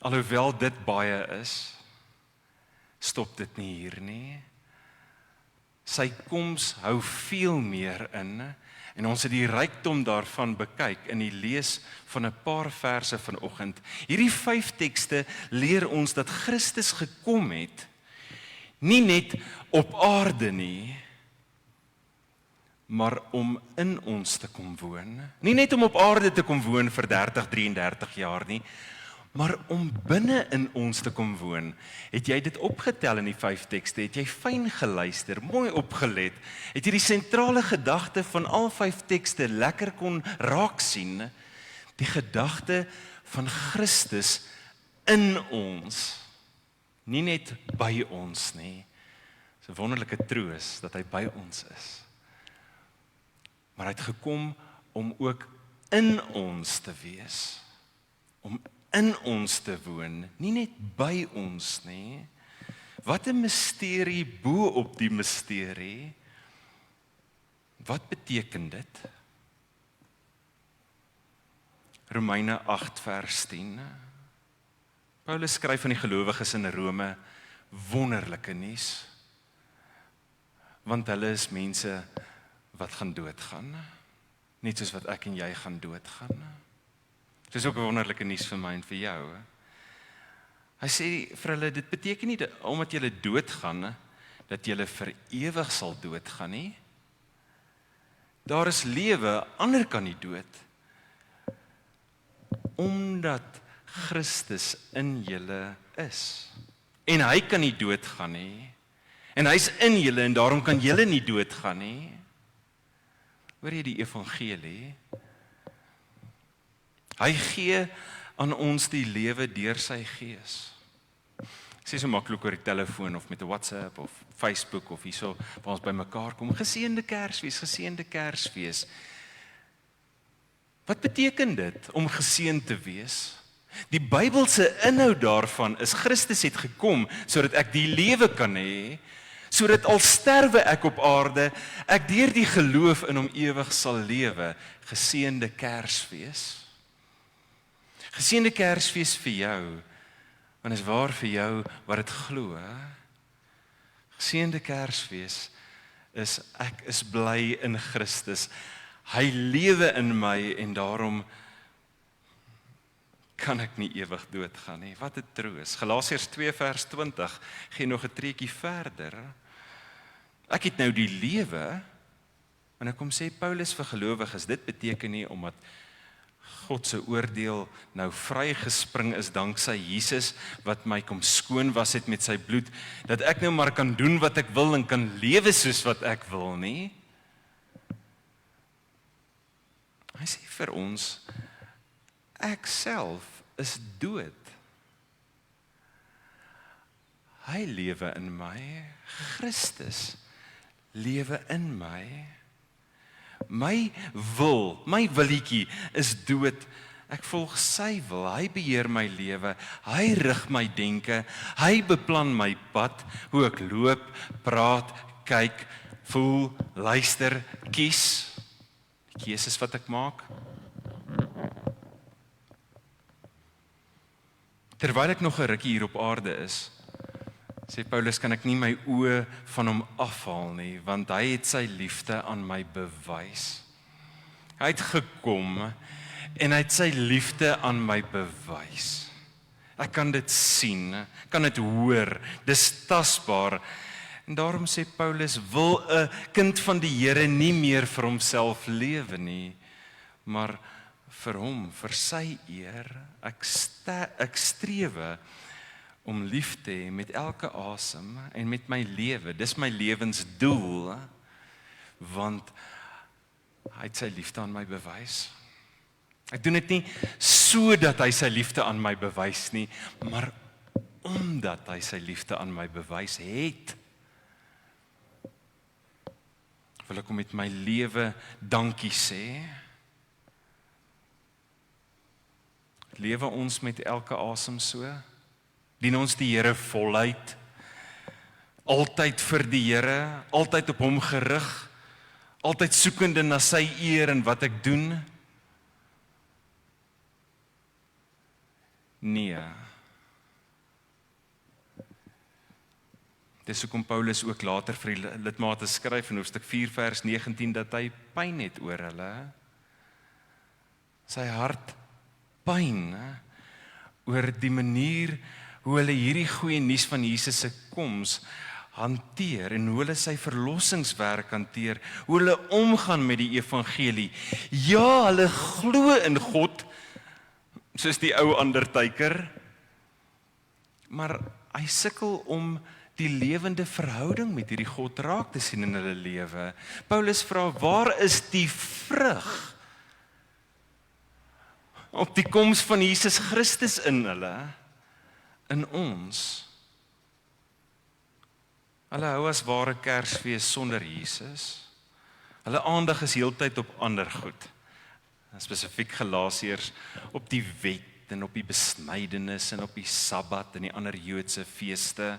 alhoewel dit baie is, stop dit nie hier nie. Sy koms hou veel meer in, en ons het die rykdom daarvan bekyk in die lees van 'n paar verse vanoggend. Hierdie 5 tekste leer ons dat Christus gekom het, nie net op aarde nie, maar om in ons te kom woon. Nie net om op aarde te kom woon vir 30, 33 jaar nie, maar om binne in ons te kom woon. Het jy dit opgetel in die 5 tekste? Het jy fyn geluister, mooi opgelet? Het jy die sentrale gedagte van al 5 tekste lekker kon raak sien? Die gedagte van Christus in ons, nie net by ons nie. Dis 'n wonderlike troos dat hy by ons is. Maar hy het gekom om ook in ons te wees, om in ons te woon, nie net by ons nie. Wat 'n misterie bo op die misterie. Wat beteken dit? Romeine 8 vers 10. Paulus skryf aan die gelowiges in Rome wonderlike nuus, want hulle is mense wat gaan doodgaan, net soos wat ek en jy gaan doodgaan. Dit is ook 'n wonderlike nuus vir my en vir jou. Hy sê vir hulle, dit beteken nie omdat julle doodgaan, dat julle vir ewig sal doodgaan nie. Daar is lewe, ander kan nie dood. Omdat Christus in julle is. En hy kan nie doodgaan nie. En hy's in julle en daarom kan julle nie doodgaan nie. Hoor jy die evangelie? Hy gee aan ons die lewe deur sy gees. Ek sê so maklik oor die telefoon of met 'n WhatsApp of Facebook of hierso waar ons bymekaar kom. Geseënde Kersfees, geseënde Kersfees. Wat beteken dit om geseënd te wees? Die Bybelse inhoud daarvan is Christus het gekom sodat ek die lewe kan hê, sodat al sterwe ek op aarde, ek deur die geloof in hom ewig sal lewe. Geseënde Kersfees. Geseënde Kersfees vir jou, want is waar vir jou wat dit glo. Geseënde Kersfees is ek is bly in Christus. Hy lewe in my en daarom kan ek nie ewig doodgaan nie. Wat 'n troos. Galasiërs 2 vers 20 gee nog 'n treetjie verder. Ek het nou die lewe, en ek kom sê Paulus vir gelowiges, dit beteken nie omdat God se oordeel nou vrygespring is danksy Jesus wat my kom skoon was het met sy bloed, dat ek nou maar kan doen wat ek wil en kan lewe soos wat ek wil, nie? Hy sê vir ons, ek self is dood. Hy lewe in my, Christus lewe in my. My wil, my willetjie is dood. Ek volg sy wil, hy beheer my lewe, hy rig my denke, hy beplan my pad, hoe ek loop, praat, kyk, voel, luister, kies. Die keuses wat ek maak. Terwyl ek nog 'n rukkie hier op aarde is, sê Paulus, kan ek nie my oë van hom afhaal nie, want hy het sy liefde aan my bewys. Hy het gekom en hy het sy liefde aan my bewys. Ek kan dit sien, kan dit hoor, dis tasbaar. En daarom sê Paulus, wil 'n kind van die Here nie meer vir homself lewe nie, maar vir hom, vir sy eer. Ek strewe om lief te hê met elke asem en met my lewe. Dis my lewensdoel, want hy het sy liefde aan my bewys. Ek doen dit nie sodat hy sy liefde aan my bewys nie, maar omdat hy sy liefde aan my bewys het. Wil ek hom met my lewe dankie sê. Lewe ons met elke asem so? Dien ons die Here voluit? Altyd vir die Here, altyd op hom gerig, altyd soekende na sy eer en wat ek doen? Nee. Dis hoekom Paulus ook later vir die lidmate skryf in hoofstuk 4 vers 19 dat hy pyn het oor hulle. Sy hart pyn oor die manier hoe hulle hierdie goeie nuus van Jesus se koms hanteer en hoe hulle sy verlossingswerk hanteer, hoe hulle omgaan met die evangelie. Ja, hulle glo in God, soos die ou Undertaker, maar hy sukkel om die lewende verhouding met hierdie God raak te sien in hulle lewe. Paulus vra, waar is die vrug op die koms van Jesus Christus in hulle, in ons? Hulle hou as ware Kersfees sonder Jesus. Hulle aandag is heeltyd op ander goed. Spesifiek Galasiërs op die wet en op die besnydenis en op die Sabbat en die ander Joodse feeste.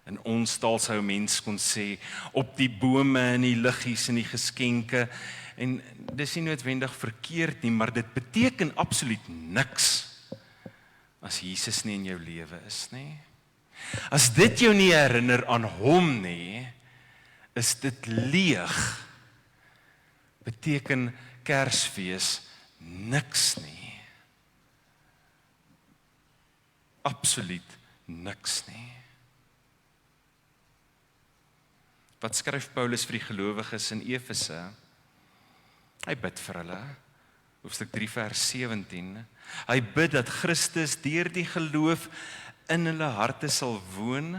In ons taal sou mens kon sê op die bome en die liggies en die geskenke. En dis nie noodwendig verkeerd nie, maar dit beteken absoluut niks as Jesus nie in jou lewe is nie. As dit jou nie herinner aan hom nie, is dit leeg. Beteken Kersfees niks nie. Absoluut niks nie. Wat skryf Paulus vir die gelowiges in Efese? Hy bid vir hulle, hoofstuk 3 vers 17. Hy bid dat Christus deur die geloof in hulle harte sal woon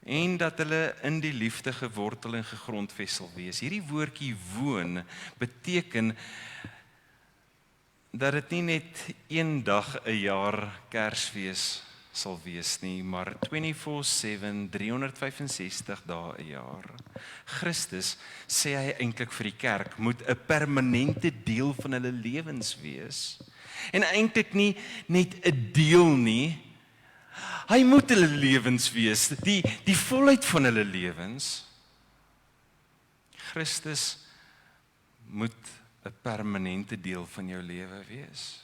en dat hulle in die liefde gewortel en gegrondves sal wees. Hierdie woordjie woon beteken dat dit nie net een dag 'n jaar Kersfees sal wees nie, maar 24/7, 365 dae 'n jaar. Christus, sê hy eintlik vir die kerk, moet 'n permanente deel van hulle lewens wees. En eintlik nie net 'n deel nie, hy moet hulle lewens wees, die volheid van hulle lewens. Christus moet 'n permanente deel van jou lewe wees.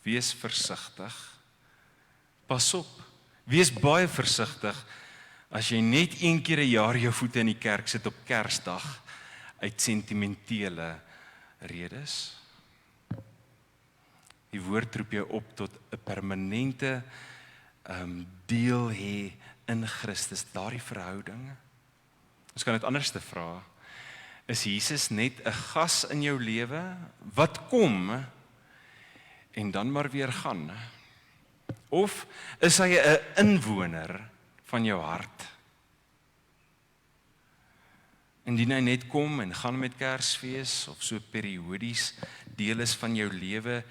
Wees versigtig. Pas op, wees baie versigtig as jy net een keer 'n jaar jou voete in die kerk sit op Kersdag uit sentimentele redes. Die woord roep jou op tot 'n permanente deel hê in Christus, daardie verhouding. Ons kan dit anders te vra. Is Jesus net 'n gas in jou lewe wat kom en dan maar weer gaan? Of is hy 'n inwoner van jou hart? Indien hy net kom en gaan met Kersfees of so periodies deel is van jou lewe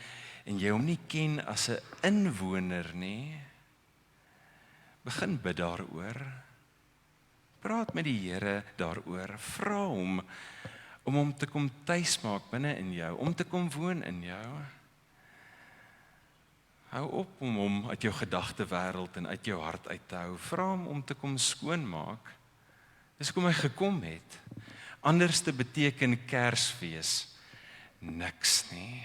en jy hom nie ken as 'n inwoner nie, begin bid daaroor. Praat met die Here daaroor. Vra hom om hom te kom tuismaak binne in jou, om te kom woon in jou. Hou op om hom uit jou gedagtewêreld en uit jou hart uit te hou. Vra hom om te kom skoonmaak. Dis hoekom hy gekom het. Anders te beteken Kersfees niks nie.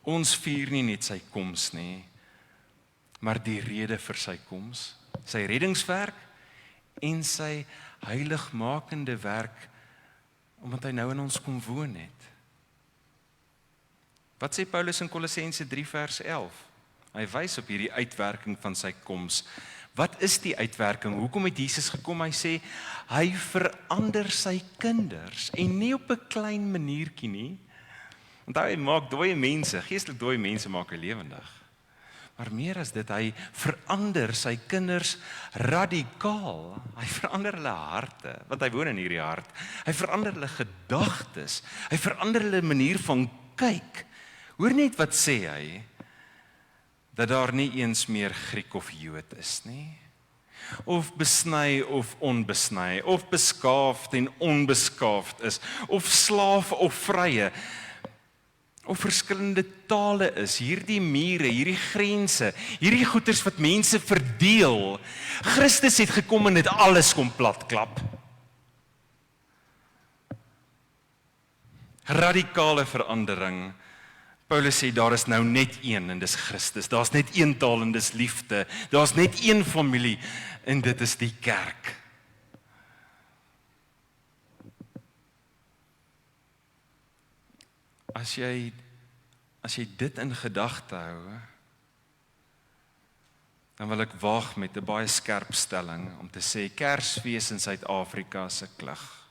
Ons vier nie net sy koms nie, maar die rede vir sy koms, sy reddingswerk en sy heiligmakende werk, omdat hy nou in ons kom woon het. Wat sê Paulus in Kolossense 3 vers 11? Hy wys op hierdie uitwerking van sy koms. Wat is die uitwerking? Hoekom het Jesus gekom? Hy sê, hy verander sy kinders, en nie op 'n klein maniertjie nie. Want hy maak dooie mense, geestelik dooie mense maak hy lewendig. Maar meer as dit, hy verander sy kinders radikaal. Hy verander hulle harte, want hy woon in hierdie hart. Hy verander hulle gedagtes. Hy verander hulle manier van kyk. Hoor net wat sê hy, dat daar nie eens meer Griek of Jood is nie. Of besny of onbesny, of beskaafd en onbeskaafd is, of slaaf of vrye, of verskillende tale is, hierdie mure, hierdie grense, hierdie goeters wat mense verdeel. Christus het gekom en het alles kom platklap. Radikale verandering. Paulus sê, daar is nou net een en dis Christus. Daar's net een taal en dis liefde. Daar's net een familie en dit is die kerk. As jy dit in gedagte hou, dan wil ek waag met 'n baie skerp stelling om te sê, Kersfees in Suid-Afrika is 'n klug.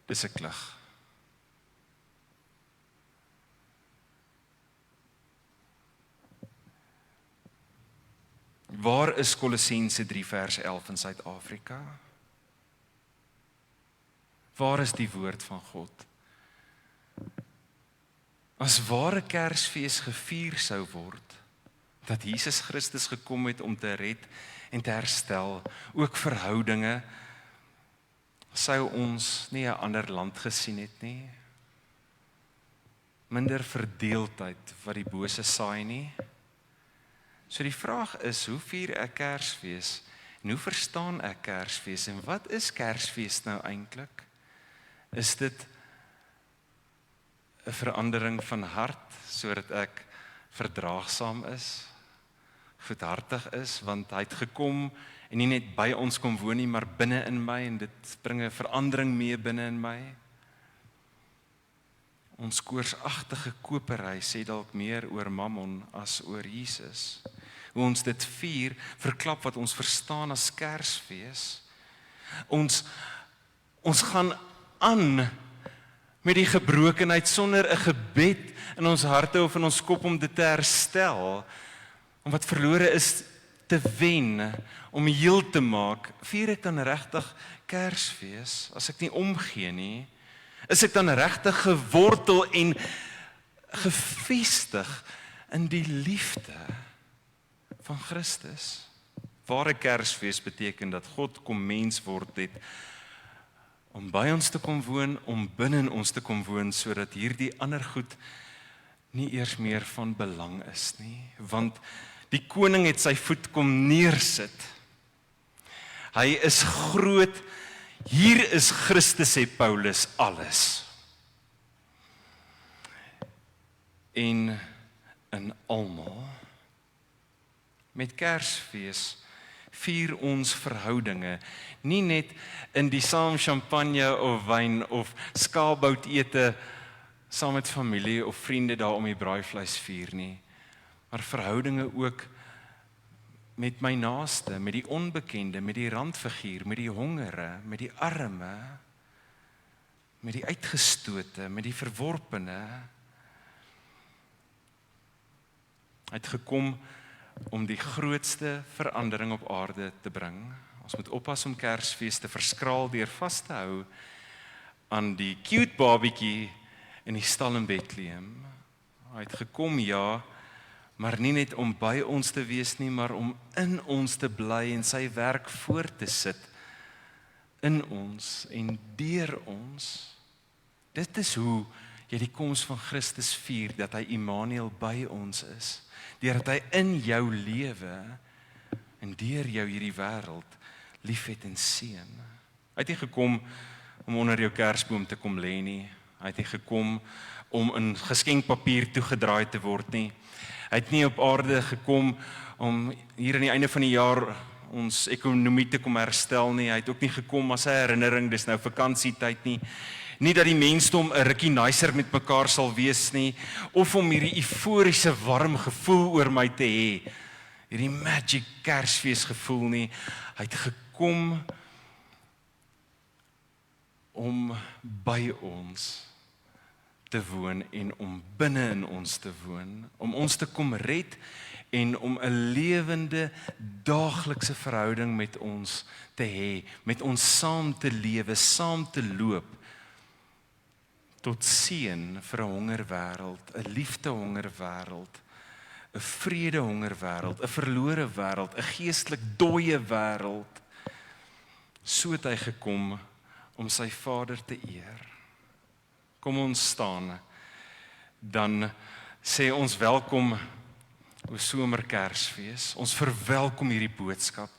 Dis 'n klug. Waar is Kolossense 3 vers 11 in Suid-Afrika? Waar is die woord van God? As ware Kersfees gevier sou word, dat Jesus Christus gekom het om te red en te herstel, ook verhoudinge, sou ons nie 'n ander land gesien het nie. Minder verdeeldheid wat die bose saai nie. So die vraag is, hoe vier ek Kersfees? En hoe verstaan ek Kersfees? En wat is Kersfees nou eintlik? Is dit 'n verandering van hart, sodat ek verdraagsaam is, goedhartig is, want hy het gekom en nie net by ons kom woon nie, maar binne in my, en dit bring 'n verandering mee binne in my. Ons koorsagtige kopery sê dalk meer oor Mammon as oor Jesus. Hoe ons dit vier, verklap wat ons verstaan as Kersfees. Ons gaan aan met die gebrokenheid sonder 'n gebed in ons harte of in ons kop om dit te herstel, om wat verlore is te wen, om heel te maak. Vier ek dan regtig Kersfees as ek nie omgee nie? Is ek dan regtig gewortel en gevestig in die liefde van Christus? Ware Kersfees beteken dat God kom mens word het, om by ons te kom woon, om binne in ons te kom woon, sodat hierdie ander goed nie eers meer van belang is nie. Want die koning het sy voet kom neersit. Hy is groot. Hier is Christus, sê Paulus, alles. En in almal. Met Kersfees vier ons verhoudinge, nie net in die saam champagne of wyn of skaapbout ete saam met familie of vriende daar om die braaivleis vier nie, maar verhoudinge ook met my naaste, met die onbekende, met die randfiguur, met die hongere, met die arme, met die uitgestote, met die verworpene. Hy het gekom om die grootste verandering op aarde te bring. Ons moet oppas om Kersfees te verskraal deur vas te hou aan die cute babietjie in die stal in Bethlehem. Hy het gekom, ja, maar nie net om by ons te wees nie, maar om in ons te bly en sy werk voort te sit in ons en deur ons. Dit is hoe jy die koms van Christus vier, dat hy Immanuel by ons is, deurdat hy in jou lewe en deur jou hierdie wêreld liefhet en seën. Hy het nie gekom om onder jou kersboom te kom lê nie. Hy het nie gekom om in geskenkpapier toegedraai te word nie. Hy het nie op aarde gekom om hier aan die einde van die jaar ons ekonomie te kom herstel nie. Hy het ook nie gekom as 'n herinnering, dis nou vakansietyd nie. Nie dat die mensdom 'n rukkie nicer met mekaar sal wees nie, of om hierdie euforiese warm gevoel oor my te hê, hierdie magic Kersfees gevoel nie. Hy het gekom om by ons te woon en om binne in ons te woon, om ons te kom red en om 'n lewende daaglikse verhouding met ons te hê, met ons saam te lewe, saam te loop, tot seën vir 'n hongerwêreld, 'n liefdehonger wêreld, 'n vredehonger wêreld, 'n verlore wêreld, 'n geestelik dooie wêreld. So het hy gekom om sy Vader te eer. Kom ons staan, dan sê ons welkom o somer Kersfees. Ons verwelkom hierdie boodskap.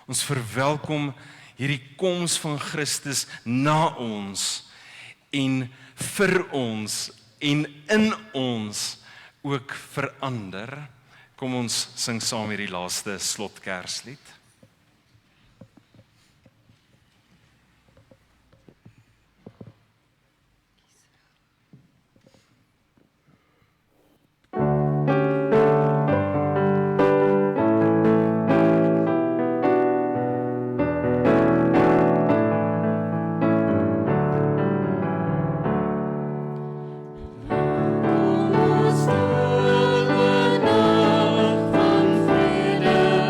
Ons verwelkom hierdie koms van Christus na ons en vir ons en in ons ook verander. Kom ons sing saam hierdie laaste slot Kerslied. Van vrede,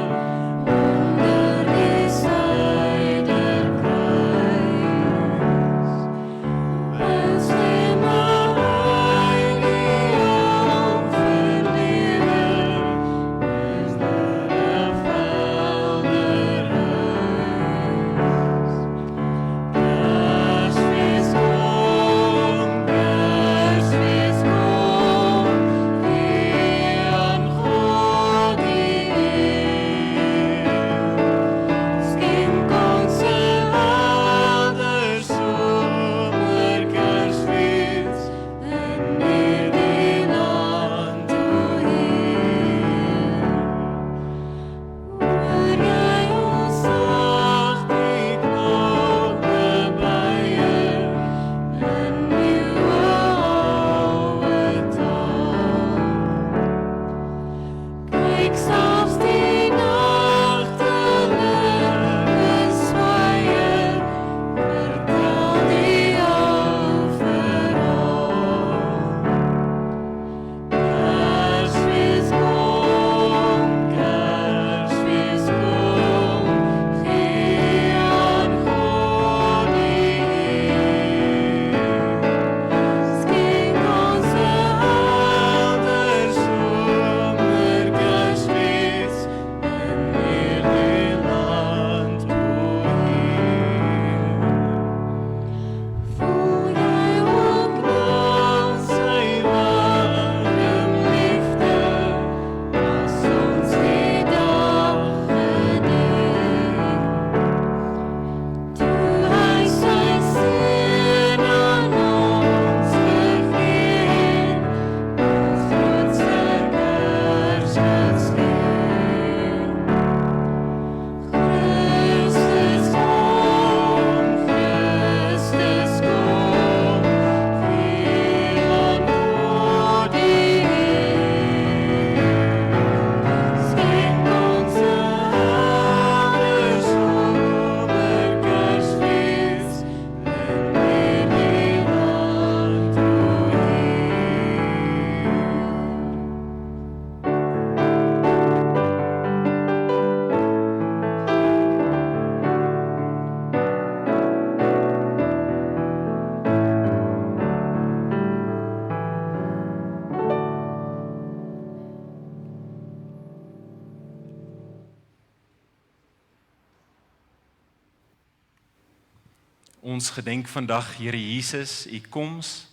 Ons gedenk vandag, Here Jesus, U koms,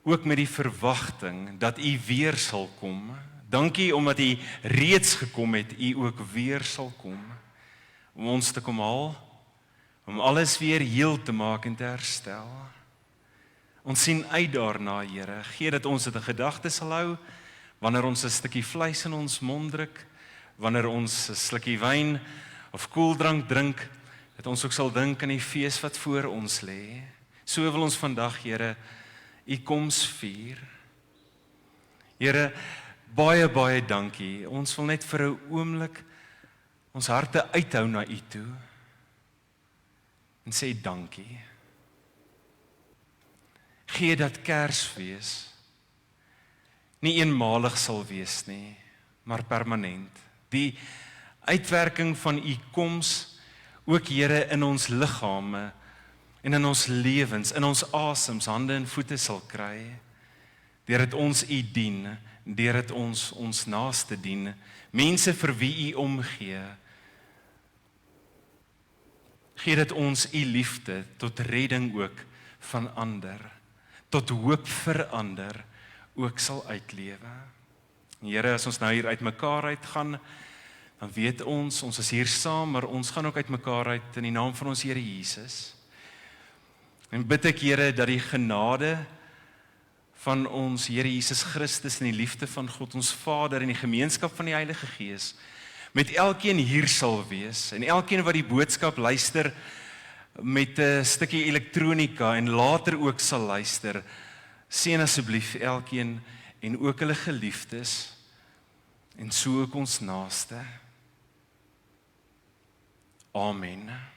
ook met die verwagting dat U weer sal kom. Dankie omdat U reeds gekom het, U ook weer sal kom, om ons te kom haal, om alles weer heel te maak en te herstel. Ons sien uit daarna, Here, gee dat ons dit in gedagte sal hou, wanneer ons 'n stukkie vleis in ons mond druk, wanneer ons 'n slukkie wyn of koeldrank drink, dat ons ook sal dink aan die fees wat voor ons lê. So wil ons vandag, Here, U koms vier. Here, baie, baie dankie. Ons wil net vir 'n oomblik ons harte uithou na U toe en sê dankie. Gee dat Kersfees nie eenmalig sal wees nie, maar permanent. Die uitwerking van U koms ook, Here, in ons liggame en in ons lewens, in ons asems, hande en voete sal kry, deurdat ons U dien, deurdat ons naaste dien, mense vir wie U omgee. Gee dat ons U liefde tot redding ook van ander, tot hoop vir ander ook sal uitlewe. Here, as ons nou hier uitmekaar uitgaan, dan weet ons is hier saam, maar ons gaan ook uitmekaar uit in die naam van ons Here Jesus. En bid ek, Here, dat die genade van ons Here Jesus Christus en die liefde van God ons Vader en die gemeenskap van die Heilige Gees met elkeen hier sal wees, en elkeen wat die boodskap luister met 'n stukkie elektronika en later ook sal luister, seën asseblief elkeen en ook hulle geliefdes en so ook ons naaste. Amen.